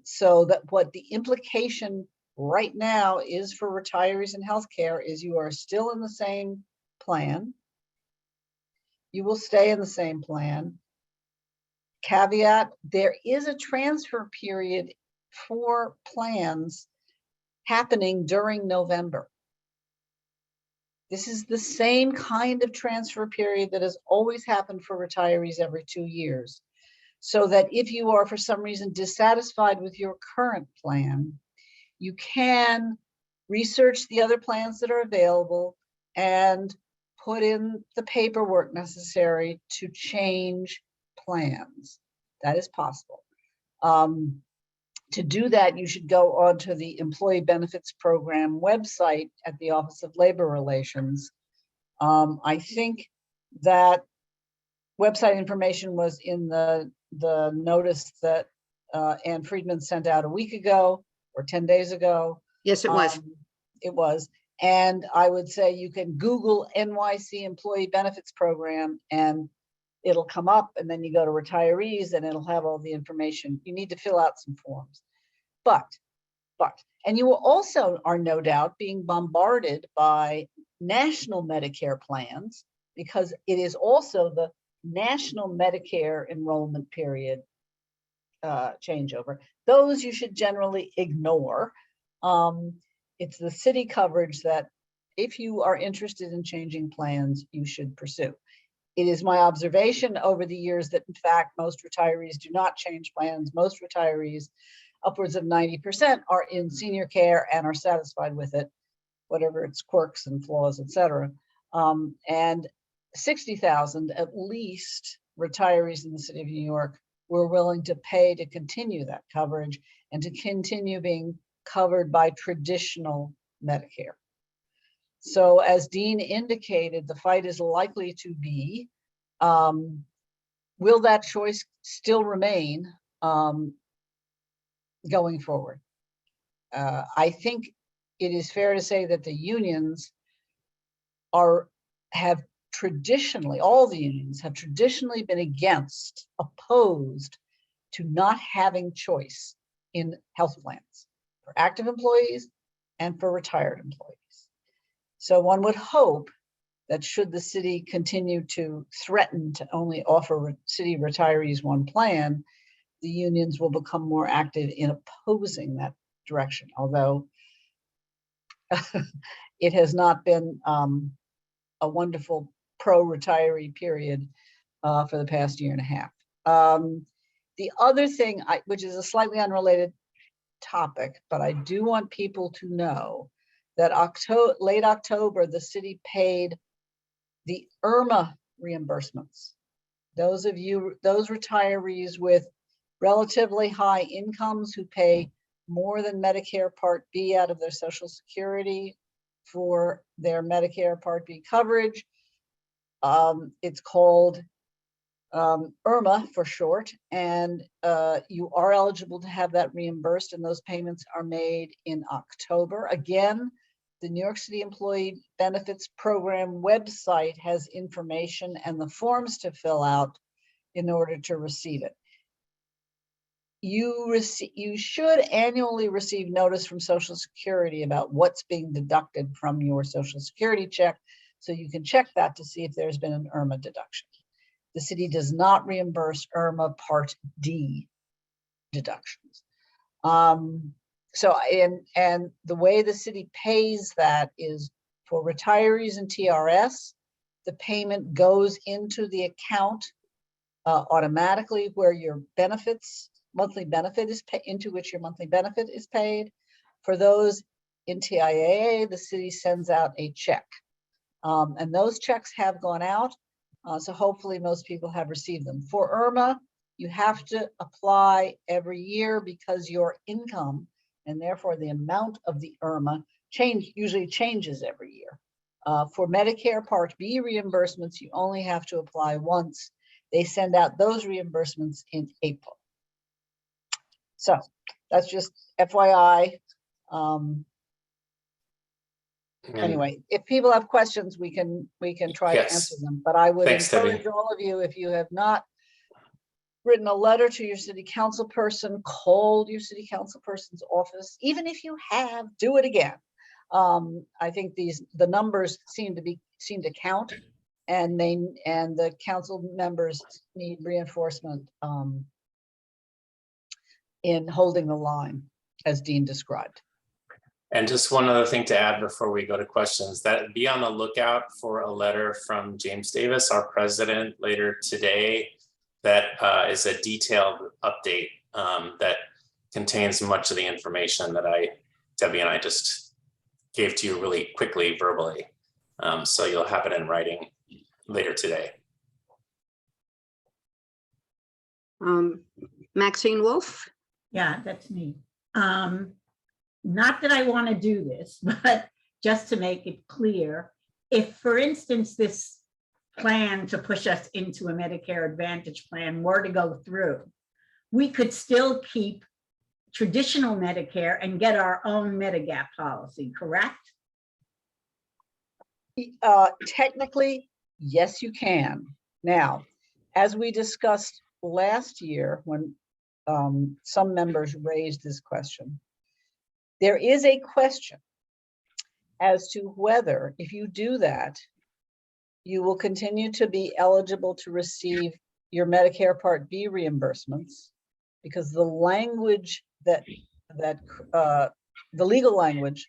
So that what the implication right now is for retirees in healthcare is you are still in the same plan. You will stay in the same plan. Caveat, there is a transfer period for plans happening during November. This is the same kind of transfer period that has always happened for retirees every 2 years. So that if you are for some reason dissatisfied with your current plan, you can research the other plans that are available and put in the paperwork necessary to change plans. That is possible. To do that, you should go onto the Employee Benefits Program website at the Office of Labor Relations. I think that website information was in the notice that Ann Friedman sent out a week ago or 10 days ago. Yes, it was. It was. And I would say you can Google NYC Employee Benefits Program and it'll come up, and then you go to retirees and it'll have all the information. You need to fill out some forms. And you also are no doubt being bombarded by national Medicare plans because it is also the national Medicare enrollment period changeover. Those you should generally ignore. It's the city coverage that if you are interested in changing plans, you should pursue. It is my observation over the years that in fact, most retirees do not change plans. Most retirees, upwards of 90%, are in senior care and are satisfied with it, whatever its quirks and flaws, et cetera. And 60,000 at least retirees in the city of New York were willing to pay to continue that coverage and to continue being covered by traditional Medicare. So as Dean indicated, the fight is likely to be, will that choice still remain going forward? I think it is fair to say that the unions have traditionally, all the unions have traditionally been opposed to not having choice in health plans for active employees and for retired employees. So one would hope that should the city continue to threaten to only offer city retirees one plan, the unions will become more active in opposing that direction, although it has not been a wonderful pro-retiree period for the past year and a half. The other thing, which is a slightly unrelated topic, but I do want people to know that late October, the city paid the IRMA reimbursements. Those retirees with relatively high incomes who pay more than Medicare Part B out of their Social Security for their Medicare Part B coverage. It's called IRMA for short, and you are eligible to have that reimbursed, and those payments are made in October. Again, the New York City Employee Benefits Program website has information and the forms to fill out in order to receive it. You should annually receive notice from Social Security about what's being deducted from your Social Security check, so you can check that to see if there's been an IRMA deduction. The city does not reimburse IRMA Part D deductions. And the way the city pays that is for retirees and TRS, the payment goes into the account automatically where your monthly benefit is into which your monthly benefit is paid. For those in TIAA, the city sends out a check. And those checks have gone out. So hopefully most people have received them. For IRMA, you have to apply every year because your income and therefore the amount of the IRMA usually changes every year. For Medicare Part B reimbursements, you only have to apply once. They send out those reimbursements in April. So that's just FYI. Anyway, if people have questions, we can try to answer them. But I would encourage all of you, if you have not written a letter to your city council person, called your city council person's office. Even if you have, do it again. I think the numbers seem to count, and the council members need reinforcement in holding the line, as Dean described. And just one other thing to add before we go to questions, that be on the lookout for a letter from James Davis, our president, later today. That is a detailed update that contains much of the information that Debbie and I just gave to you really quickly verbally. So you'll have it in writing later today. Maxine Wolf? Yeah, that's me. Not that I want to do this, but just to make it clear, if, for instance, this plan to push us into a Medicare Advantage plan were to go through, we could still keep traditional Medicare and get our own Medigap policy, correct? Technically, yes, you can. Now, as we discussed last year when some members raised this question, there is a question as to whether, if you do that, you will continue to be eligible to receive your Medicare Part B reimbursements, because the language the legal language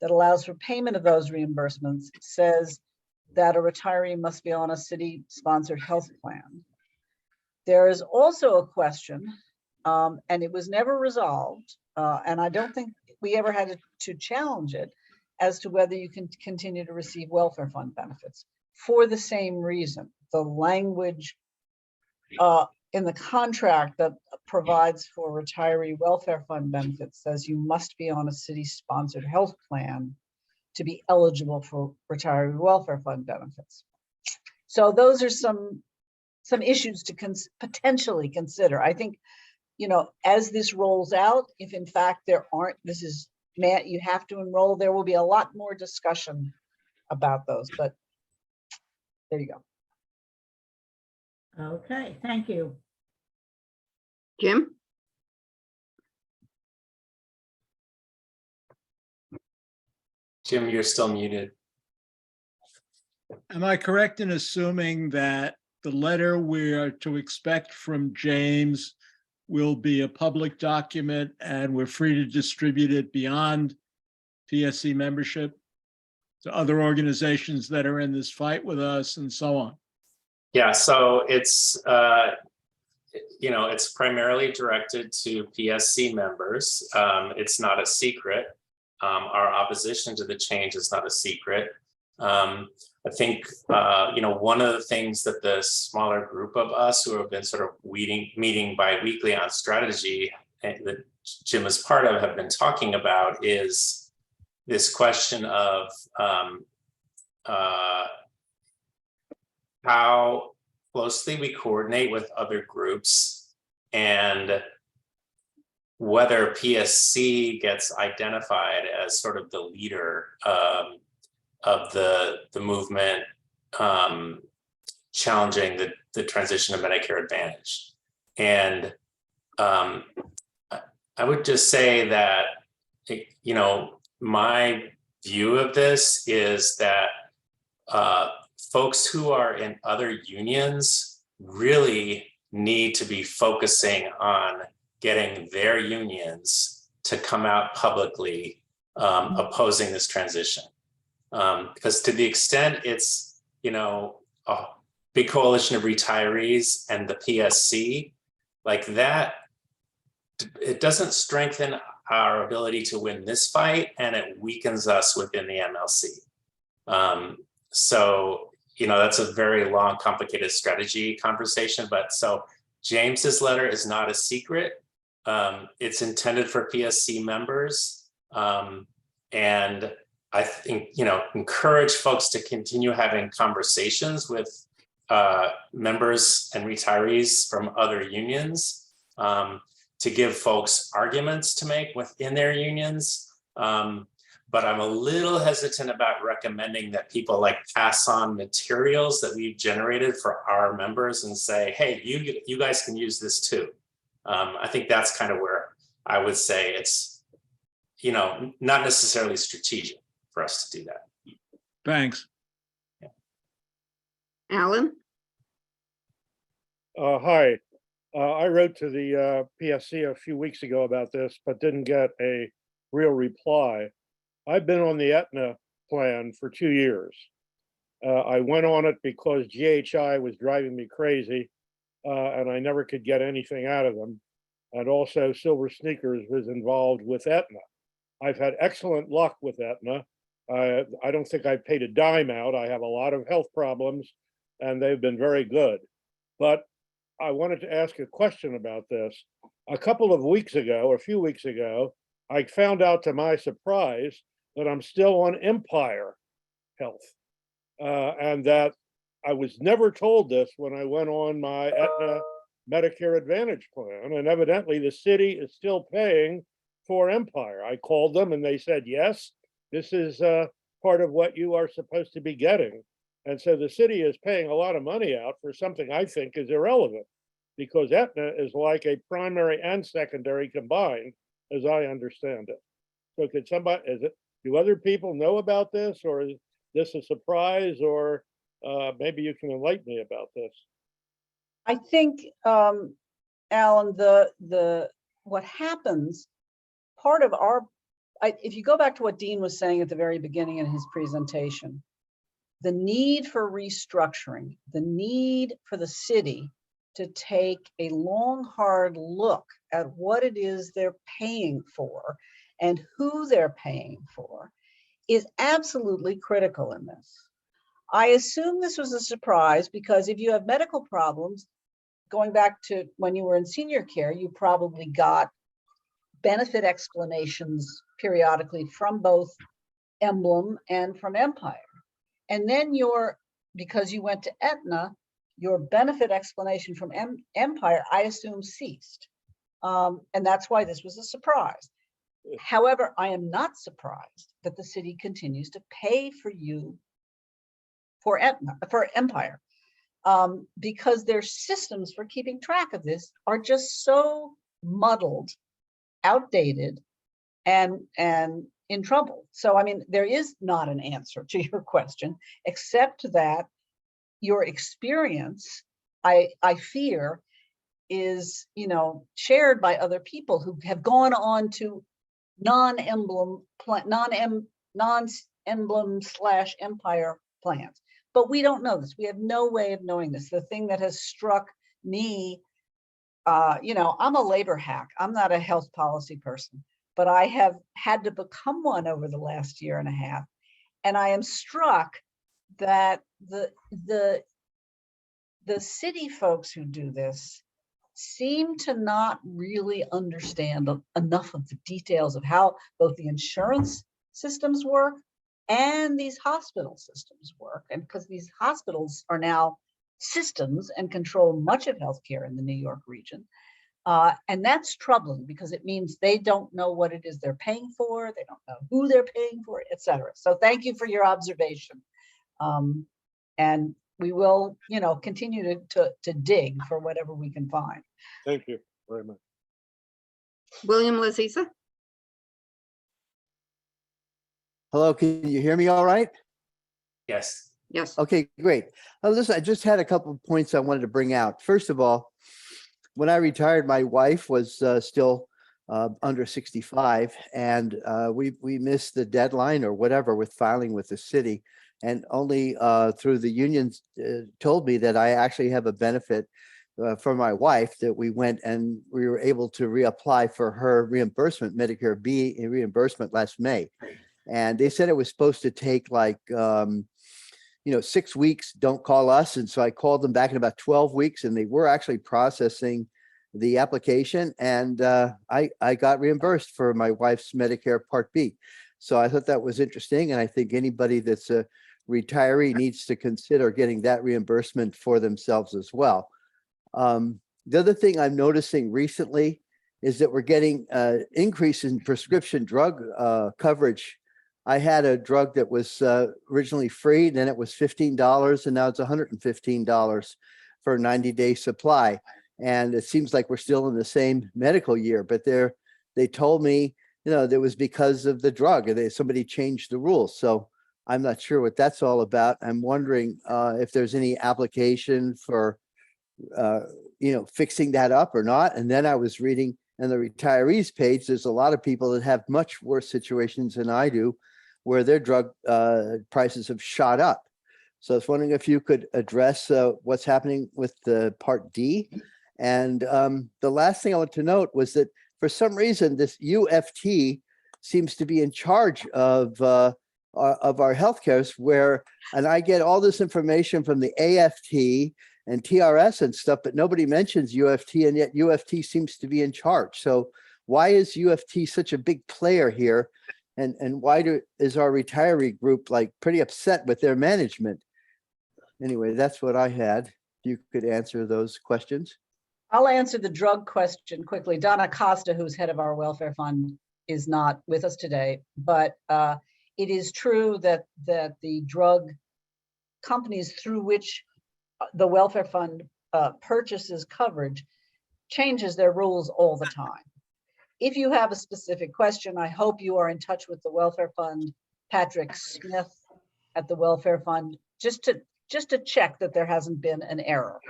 that allows for payment of those reimbursements says that a retiree must be on a city-sponsored health plan. There is also a question, and it was never resolved, and I don't think we ever had to challenge it, as to whether you can continue to receive welfare fund benefits for the same reason. The language in the contract that provides for retiree welfare fund benefits says you must be on a city-sponsored health plan to be eligible for retiree welfare fund benefits. So those are some issues to potentially consider. I think, as this rolls out, if in fact there aren't, you have to enroll, there will be a lot more discussion about those, but there you go. Okay, thank you. Jim? Jim, you're still muted. Am I correct in assuming that the letter we are to expect from James will be a public document and we're free to distribute it beyond PSC membership to other organizations that are in this fight with us and so on? Yeah, so it's it's primarily directed to PSC members. It's not a secret. Our opposition to the change is not a secret. I think, one of the things that the smaller group of us who have been sort of meeting bi-weekly on strategy that Jim is part of have been talking about is this question of how closely we coordinate with other groups and whether PSC gets identified as sort of the leader of the movement challenging the transition to Medicare Advantage. And I would just say that, you know, my view of this is that folks who are in other unions really need to be focusing on getting their unions to come out publicly opposing this transition. Because to the extent it's, you know, a big coalition of retirees and the PSC, like that, it doesn't strengthen our ability to win this fight, and it weakens us within the MLC. So, you know, that's a very long, complicated strategy conversation. But so James's letter is not a secret. It's intended for PSC members. And I think, you know, encourage folks to continue having conversations with members and retirees from other unions, to give folks arguments to make within their unions. But I'm a little hesitant about recommending that people like pass on materials that we've generated for our members and say, hey, you guys can use this too. I think that's kind of where I would say it's, you know, not necessarily strategic for us to do that. Thanks. Alan? Hi. I wrote to the PSC a few weeks ago about this, but didn't get a real reply. I've been on the Aetna plan for 2 years. I went on it because GHI was driving me crazy, and I never could get anything out of them. And also Silver Sneakers was involved with Aetna. I've had excellent luck with Aetna. I don't think I've paid a dime out. I have a lot of health problems, and they've been very good. But I wanted to ask a question about this. A couple of weeks ago, a few weeks ago, I found out to my surprise that I'm still on Empire Health, and that I was never told this when I went on my Aetna Medicare Advantage plan, and evidently the city is still paying for Empire. I called them and they said, yes, this is part of what you are supposed to be getting. And so the city is paying a lot of money out for something I think is irrelevant, because Aetna is like a primary and secondary combined, as I understand it. So could somebody, do other people know about this, or is this a surprise, or maybe you can enlighten me about this? I think, Alan, what happens, part of our, if you go back to what Dean was saying at the very beginning in his presentation, the need for restructuring, the need for the city to take a long, hard look at what it is they're paying for and who they're paying for is absolutely critical in this. I assume this was a surprise because if you have medical problems, going back to when you were in senior care, you probably got benefit explanations periodically from both Emblem and from Empire. And then because you went to Aetna, your benefit explanation from Empire, I assume, ceased. And that's why this was a surprise. However, I am not surprised that the city continues to pay for you for Empire, because their systems for keeping track of this are just so muddled, outdated, and in trouble. So, I mean, there is not an answer to your question, except that your experience, I fear, is, you know, shared by other people who have gone on to non-Emblem / Empire plans. But we don't know this. We have no way of knowing this. The thing that has struck me, you know, I'm a labor hack. I'm not a health policy person, but I have had to become one over the last year and a half. And I am struck that the city folks who do this seem to not really understand enough of the details of how both the insurance systems work and these hospital systems work. And because these hospitals are now systems and control much of healthcare in the New York region. And that's troubling because it means they don't know what it is they're paying for. They don't know who they're paying for, et cetera. So thank you for your observation. And we will, continue to dig for whatever we can find. Thank you very much. William Laziza? Hello, can you hear me all right? Yes. Yes. Okay, great. Listen, I just had a couple of points I wanted to bring out. First of all, when I retired, my wife was still under 65, and we missed the deadline or whatever with filing with the city, and only through the unions told me that I actually have a benefit for my wife, that we went and we were able to reapply for her reimbursement, Medicare B reimbursement last May. And they said it was supposed to take like 6 weeks, don't call us. And so I called them back in about 12 weeks, and they were actually processing the application, and I got reimbursed for my wife's Medicare Part B. So I thought that was interesting, and I think anybody that's a retiree needs to consider getting that reimbursement for themselves as well. The other thing I'm noticing recently is that we're getting increase in prescription drug coverage. I had a drug that was originally free, then it was $15, and now it's $115 for a 90-day supply. And it seems like we're still in the same medical year, but they told me, that was because of the drug. Somebody changed the rules. So I'm not sure what that's all about. I'm wondering if there's any application for, fixing that up or not. And then I was reading on the retirees page, there's a lot of people that have much worse situations than I do, where their drug prices have shot up. So I was wondering if you could address what's happening with the Part D. And the last thing I want to note was that for some reason, this UFT seems to be in charge of our healthcare, and I get all this information from the AFT and TRS and stuff, but nobody mentions UFT, and yet UFT seems to be in charge. So why is UFT such a big player here? And why is our retiree group like pretty upset with their management? Anyway, that's what I had. If you could answer those questions. I'll answer the drug question quickly. Donna Costa, who's head of our welfare fund, is not with us today, but it is true that the drug companies through which the welfare fund purchases coverage changes their rules all the time. If you have a specific question, I hope you are in touch with the welfare fund, Patrick Smith at the welfare fund, just to check that there hasn't been an error.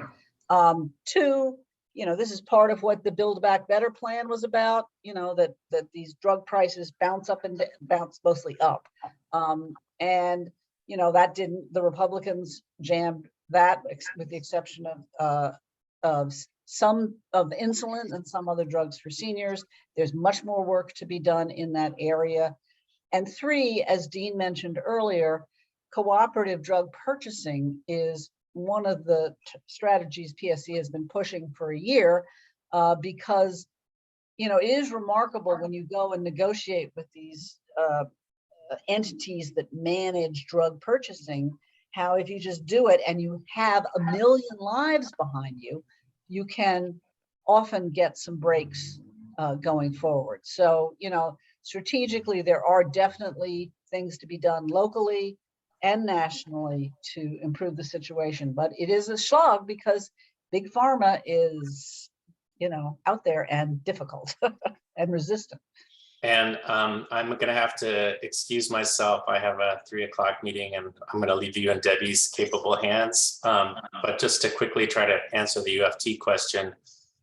Two, this is part of what the Build Back Better plan was about, that these drug prices bounce up and bounce mostly up. And, that the Republicans jammed that, with the exception of some of the insulin and some other drugs for seniors. There's much more work to be done in that area. And three, as Dean mentioned earlier, cooperative drug purchasing is one of the strategies PSC has been pushing for a year, because, it is remarkable when you go and negotiate with these entities that manage drug purchasing, how if you just do it and you have 1 million lives behind you, you can often get some breaks going forward. So, strategically, there are definitely things to be done locally and nationally to improve the situation. But it is a slog because big pharma is, out there and difficult and resistant. And I'm going to have to excuse myself. I have a 3 o'clock meeting, and I'm going to leave you in Debbie's capable hands. But just to quickly try to answer the UFT question.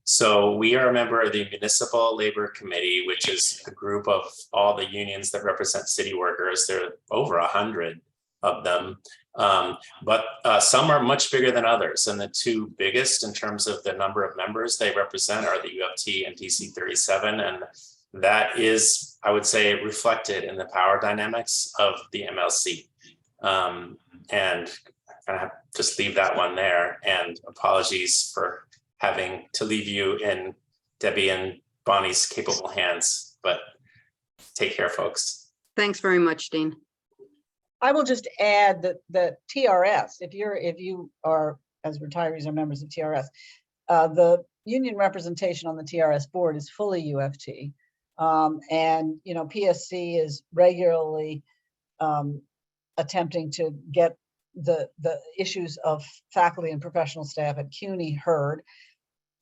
So we are a member of the Municipal Labor Committee, which is a group of all the unions that represent city workers. There are over 100 of them, but some are much bigger than others. And the two biggest in terms of the number of members they represent are the UFT and DC 37. And that is, I would say, reflected in the power dynamics of the MLC. And kind of just leave that one there. And apologies for having to leave you in Debbie and Bonnie's capable hands, but take care, folks. Thanks very much, Dean. I will just add that TRS, if you are, as retirees, are members of TRS, the union representation on the TRS board is fully UFT. And, PSC is regularly attempting to get, the issues of faculty and professional staff at CUNY heard.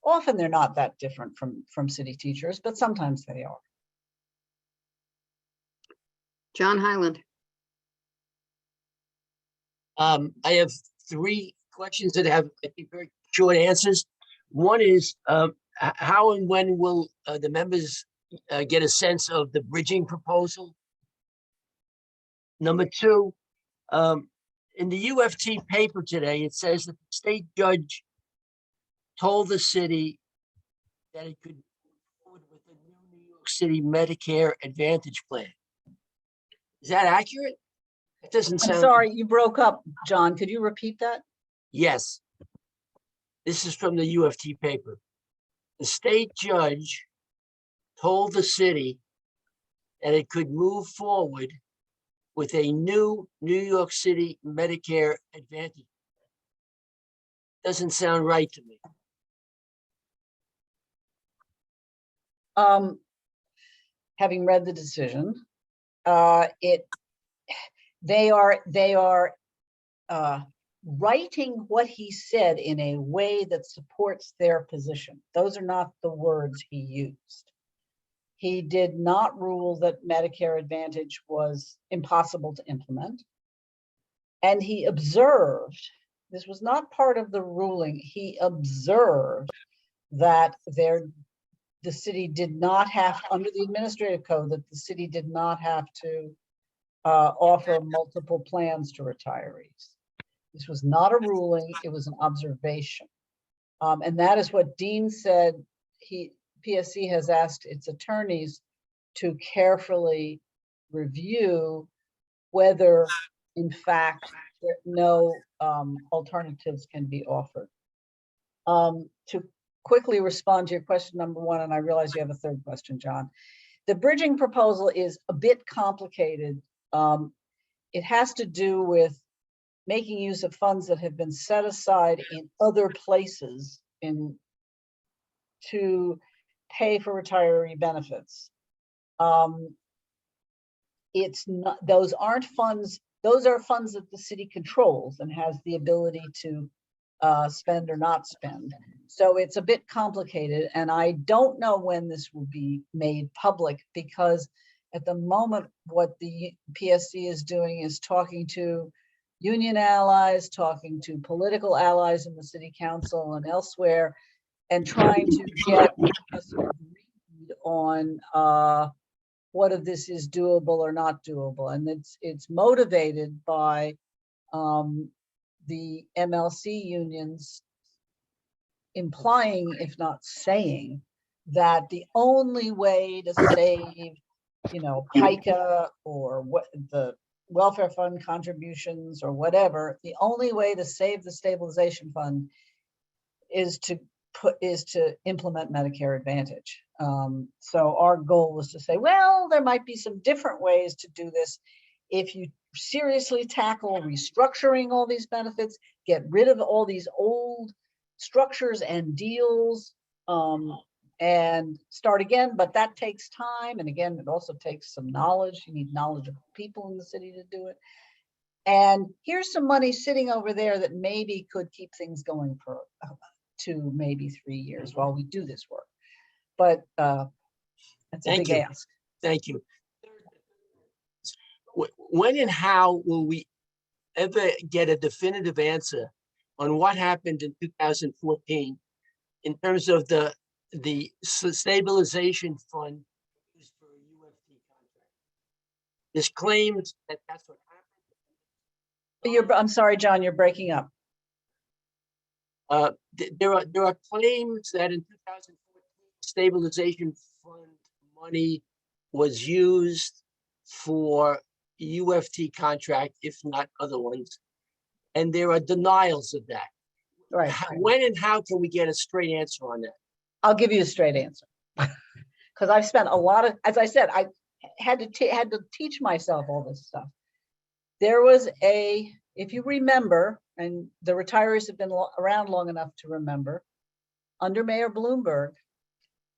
Often they're not that different from city teachers, but sometimes they are. John Highland. I have three questions that have, I think, very short answers. One is, how and when will the members get a sense of the bridging proposal? Number two, in the UFT paper today, it says that the state judge told the city that it could move forward with a new New York City Medicare Advantage plan. Is that accurate? It doesn't I'm sound. sorry, you broke up, John. Could you repeat that? Yes. This is from the UFT paper. The state judge told the city that it could move forward with a new New York City Medicare Advantage. Doesn't sound right to me. Having read the decision, they are writing what he said in a way that supports their position. Those are not the words he used. He did not rule that Medicare Advantage was impossible to implement. And he observed, this was not part of the ruling, he observed that the city did not have, under the administrative code, that the city did not have to offer multiple plans to retirees. This was not a ruling, it was an observation. And that is what Dean said. PSC has asked its attorneys to carefully review whether, in fact, no alternatives can be offered. To quickly respond to your question number one, and I realize you have a third question, John. The bridging proposal is a bit complicated. It has to do with making use of funds that have been set aside in other places to pay for retiree benefits. It's not, those aren't funds, those are funds that the city controls and has the ability to spend or not spend. So it's a bit complicated, and I don't know when this will be made public, because at the moment what the PSC is doing is talking to union allies, talking to political allies in the city council and elsewhere, and trying to get us agreed on what of this is doable or not doable. And it's motivated by the MLC unions implying, if not saying, that the only way to save, PICA or what the welfare fund contributions or whatever, the only way to save the stabilization fund is to implement Medicare Advantage. So our goal was to say, well, there might be some different ways to do this. If you seriously tackle restructuring all these benefits, get rid of all these old structures and deals, and start again, but that takes time. And again, it also takes some knowledge. You need knowledgeable people in the city to do it. And here's some money sitting over there that maybe could keep things going for 2, maybe 3 years while we do this work. But that's a big ask. Thank you. When and how will we ever get a definitive answer on what happened in 2014 in terms of the stabilization fund used for a UFT contract? There's claims that that's what happened. I'm sorry, John, you're breaking up. There are claims that in 2014 stabilization fund money was used for UFT contract, if not other ones, and there are denials of that. Right. When and how can we get a straight answer on that? I'll give you a straight answer, because I've spent a lot of, as I said, I had to teach myself all this stuff. There was if you remember, and the retirees have been around long enough to remember, under Mayor Bloomberg,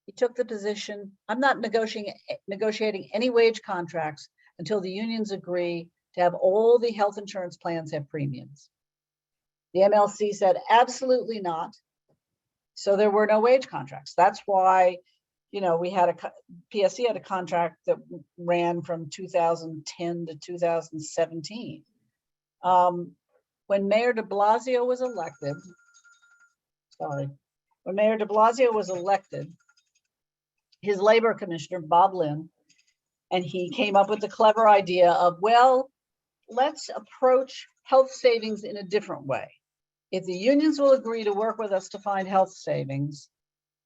he took the position, I'm not negotiating any wage contracts until the unions agree to have all the health insurance plans have premiums. The MLC said absolutely not. So there were no wage contracts. That's why, you know, we had PSC had a contract that ran from 2010 to 2017. When Mayor de Blasio was elected, when Mayor de Blasio was elected, his labor commissioner, Bob Lynn, and he came up with the clever idea of, well, let's approach health savings in a different way. If the unions will agree to work with us to find health savings,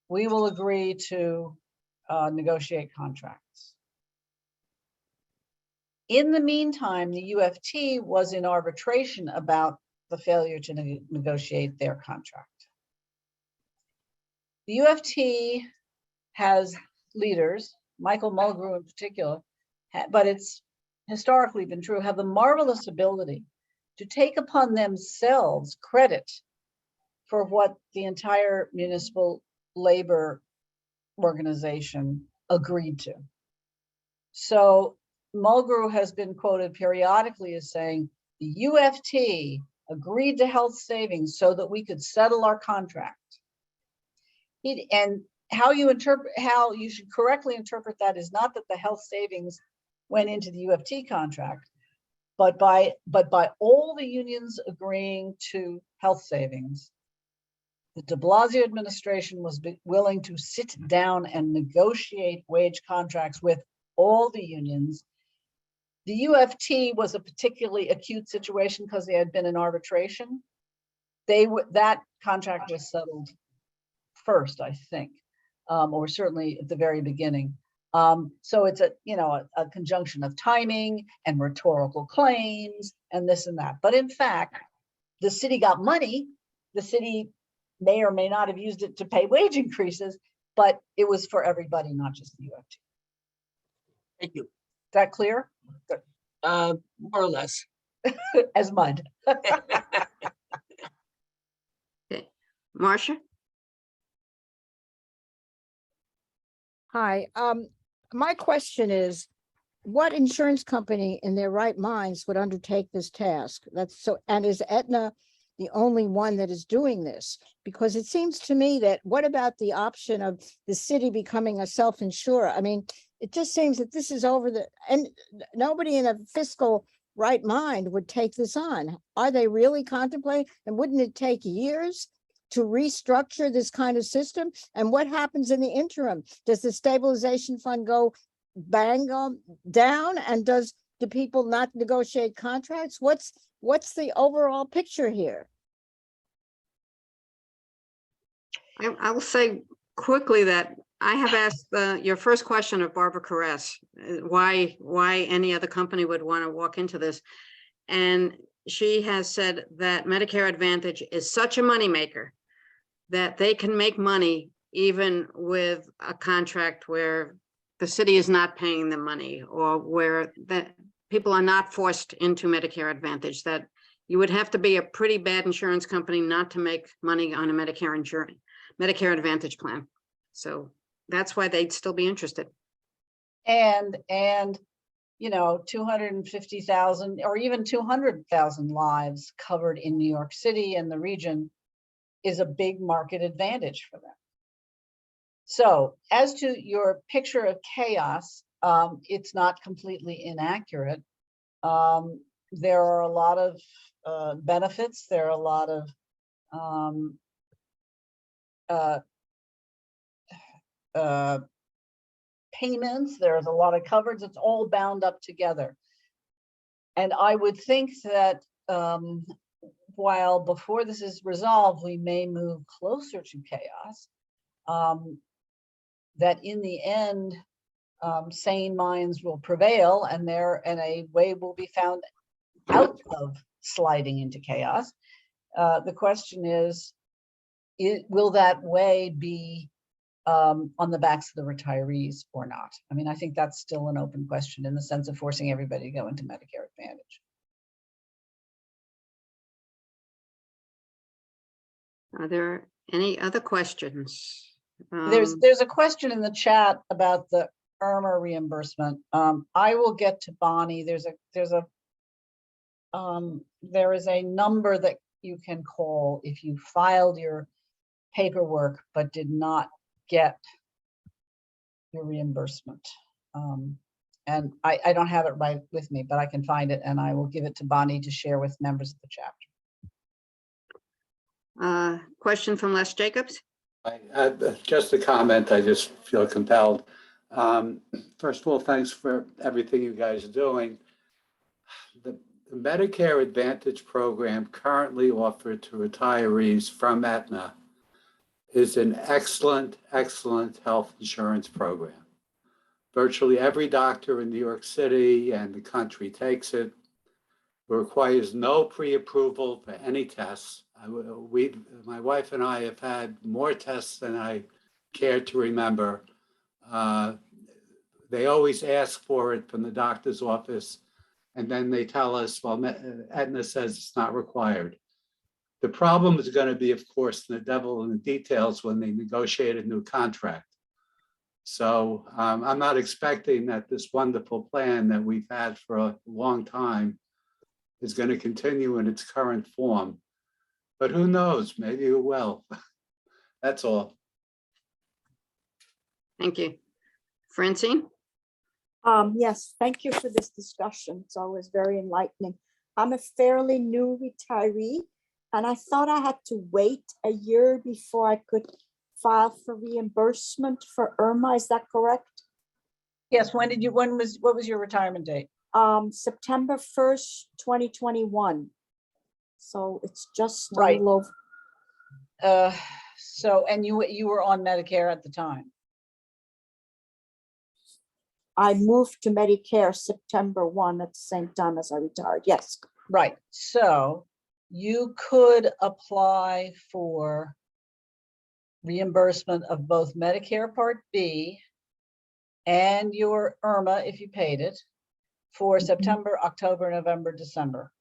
we will agree to negotiate contracts. In the meantime, the UFT was in arbitration about the failure to negotiate their contract. The UFT has leaders, Michael Mulgrew in particular, but it's historically been true, have the marvelous ability to take upon themselves credit for what the entire municipal labor organization agreed to. So Mulgrew has been quoted periodically as saying, the UFT agreed to health savings so that we could settle our contract. And how you should correctly interpret that is not that the health savings went into the UFT contract, but by all the unions agreeing to health savings, the de Blasio administration was willing to sit down and negotiate wage contracts with all the unions. The UFT was a particularly acute situation because they had been in arbitration. That contract was settled first, I think, or certainly at the very beginning. So it's a conjunction of timing and rhetorical claims and this and that. But in fact, the city got money. The city may or may not have used it to pay wage increases, but it was for everybody, not just the UFT. Thank you. Is that clear? More or less. As mud. Okay. Marcia? Hi, my question is, what insurance company in their right minds would undertake this task? And is Aetna the only one that is doing this? Because it seems to me that, what about the option of the city becoming a self-insurer? I mean, it just seems that this is and nobody in a fiscal right mind would take this on. Are they really contemplating? And wouldn't it take years to restructure this kind of system? And what happens in the interim? Does the stabilization fund go down? And do people not negotiate contracts? What's the overall picture here? I will say quickly that I have asked your first question of Barbara Caress, why any other company would want to walk into this. And she has said that Medicare Advantage is such a moneymaker that they can make money even with a contract where the city is not paying them money, or where that people are not forced into Medicare Advantage, that you would have to be a pretty bad insurance company not to make money on a Medicare Advantage plan. So that's why they'd still be interested. And 250,000 or even 200,000 lives covered in New York City and the region is a big market advantage for them. So as to your picture of chaos, it's not completely inaccurate. There are a lot of benefits. There are a lot of payments. There's a lot of coverage. It's all bound up together. And I would think that while before this is resolved, we may move closer to chaos, that in the end, sane minds will prevail, and a way will be found out of sliding into chaos. The question is, will that way be on the backs of the retirees or not? I mean, I think that's still an open question in the sense of forcing everybody to go into Medicare Advantage. Are there any other questions? There's a question in the chat about the IRMA reimbursement. I will get to Bonnie. There's a there is a number that you can call if you filed your paperwork but did not get your reimbursement. And I don't have it right with me, but I can find it and I will give it to Bonnie to share with members of the chapter. Question from Les Jacobs. Just a comment, I just feel compelled. First of all, thanks for everything you guys are doing. The Medicare Advantage program currently offered to retirees from Aetna is an excellent, excellent health insurance program. Virtually every doctor in New York City and the country takes it. It requires no pre-approval for any tests. My wife and I have had more tests than I care to remember. They always ask for it from the doctor's office, and then they tell us, well, Aetna says it's not required. The problem is going to be, of course, the devil in the details when they negotiate a new contract. So I'm not expecting that this wonderful plan that we've had for a long time is going to continue in its current form. But who knows? Maybe it will. That's all. Thank you. Francine? Yes, thank you for this discussion. It's always very enlightening. I'm a fairly new retiree, and I thought I had to wait a year before I could file for reimbursement for IRMA. Is that correct? Yes, what was your retirement date? September 1st, 2021. So it's just Right. a little over. So, and you were on Medicare at the time? I moved to Medicare September 1 at the same time as I retired. Yes. Right. So you could apply for reimbursement of both Medicare Part B and your IRMA if you paid it for September, October, November, December.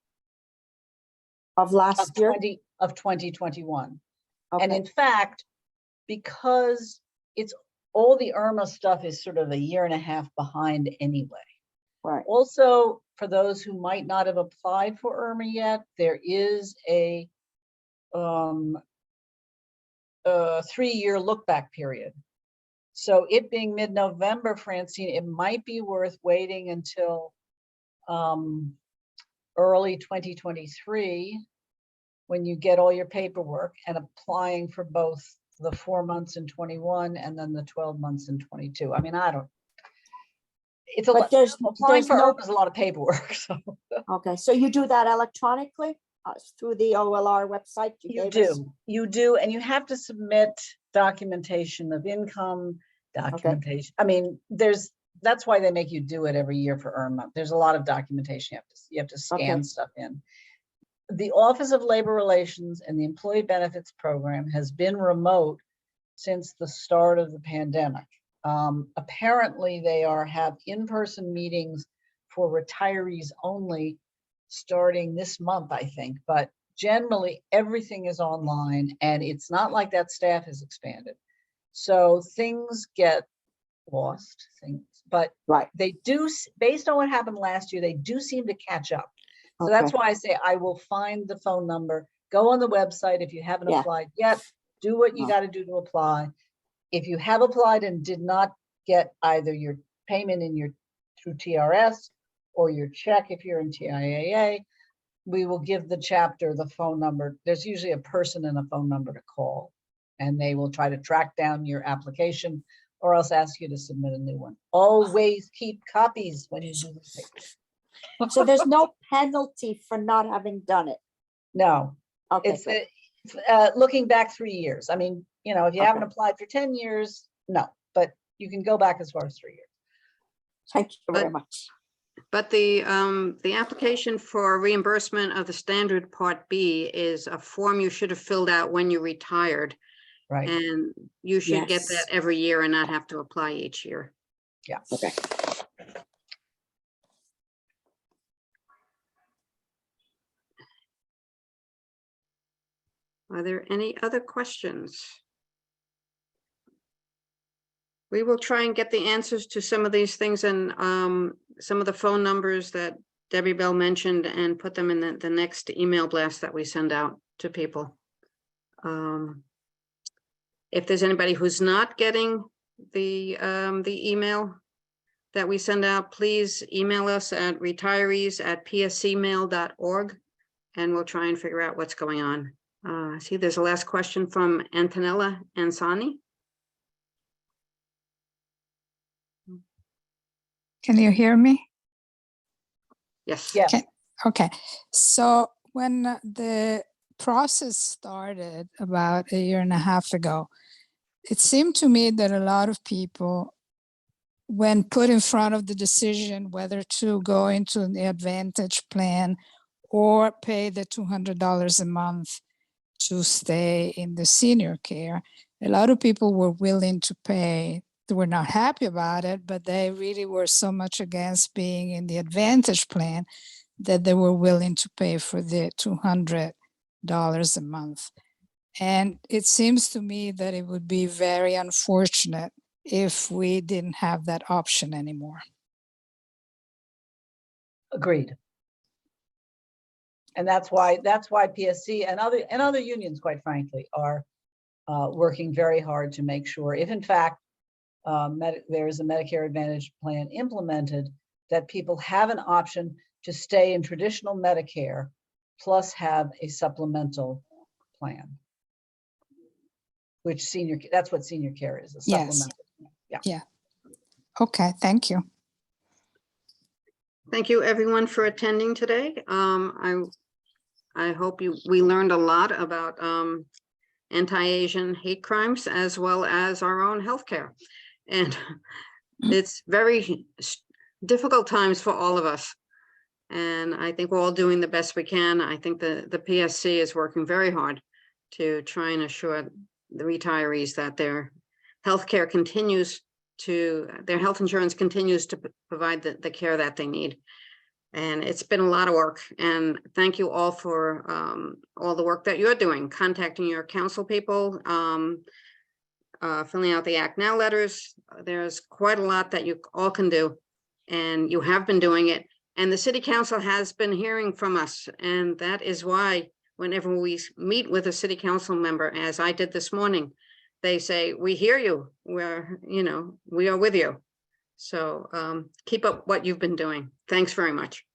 Of last year? Of 2021. Okay. And in fact, because it's all the IRMA stuff is sort of a year and a half behind anyway. Right. Also, for those who might not have applied for IRMA yet, there is a 3-year look back period. So it being mid-November, Francine, it might be worth waiting until early 2023 when you get all your paperwork and applying for both the 4 months in 21 and then the 12 months in 22. I mean, it's a lot. Applying for IRMA is a lot of paperwork. So. Okay, so you do that electronically through the OLR website? You do, and you have to submit documentation of income, documentation. Okay. I mean, that's why they make you do it every year for IRMA. There's a lot of documentation you have to scan stuff in. The Office of Labor Relations and the Employee Benefits Program has been remote since the start of the pandemic. Apparently, they have in-person meetings for retirees only starting this month, I think. But generally, everything is online, and it's not like that staff has expanded. So things get lost, but they do, based on what happened last year, they do seem to catch up. So that's why I say I will find the phone number, go on the website. If you haven't applied yet, do what you got to do to apply. If you have applied and did not get either your payment through TRS or your check if you're in TIAA, we will give the chapter the phone number. There's usually a person and a phone number to call, and they will try to track down your application or else ask you to submit a new one. Always keep copies when you do this paper. So there's no penalty for not having done it? No. Okay. It's looking back 3 years. I mean, if you haven't applied for 10 years, no, but you can go back as far as 3 years. Thank you very much. But the application for reimbursement of the standard Part B is a form you should have filled out when you retired. Right. And you should get that every year and not have to apply each year. Yeah. Okay. Are there any other questions? We will try and get the answers to some of these things and some of the phone numbers that Debbie Bell mentioned and put them in the next email blast that we send out to people. If there's anybody who's not getting the email that we send out, please email us at retirees@pscmail.org, and we'll try and figure out what's going on. I see there's a last question from Antonella Ansani. Can you hear me? Yes. Yeah. Okay. So when the process started about a year and a half ago, it seemed to me that a lot of people, when put in front of the decision whether to go into the Advantage plan or pay the $200 a month to stay in the senior care, a lot of people were willing to pay. They were not happy about it, but they really were so much against being in the Advantage plan that they were willing to pay for the $200 a month. And it seems to me that it would be very unfortunate if we didn't have that option anymore. Agreed. And that's why PSC and other unions, quite frankly, are working very hard to make sure, if in fact there is a Medicare Advantage plan implemented, that people have an option to stay in traditional Medicare plus have a supplemental plan. Which that's what senior care is, a supplemental. Yes. Yeah. Okay, thank you. Thank you everyone for attending today. I hope we learned a lot about anti-Asian hate crimes as well as our own healthcare. And it's very difficult times for all of us. And I think we're all doing the best we can. I think the PSC is working very hard to try and assure the retirees that their healthcare continues to, their health insurance continues to provide the care that they need. And it's been a lot of work. And thank you all for all the work that you're doing, contacting your council people, filling out the Act Now letters. There's quite a lot that you all can do, and you have been doing it. And the city council has been hearing from us. And that is why whenever we meet with a city council member, as I did this morning, they say, we hear you, we are with you. So keep up what you've been doing. Thanks very much.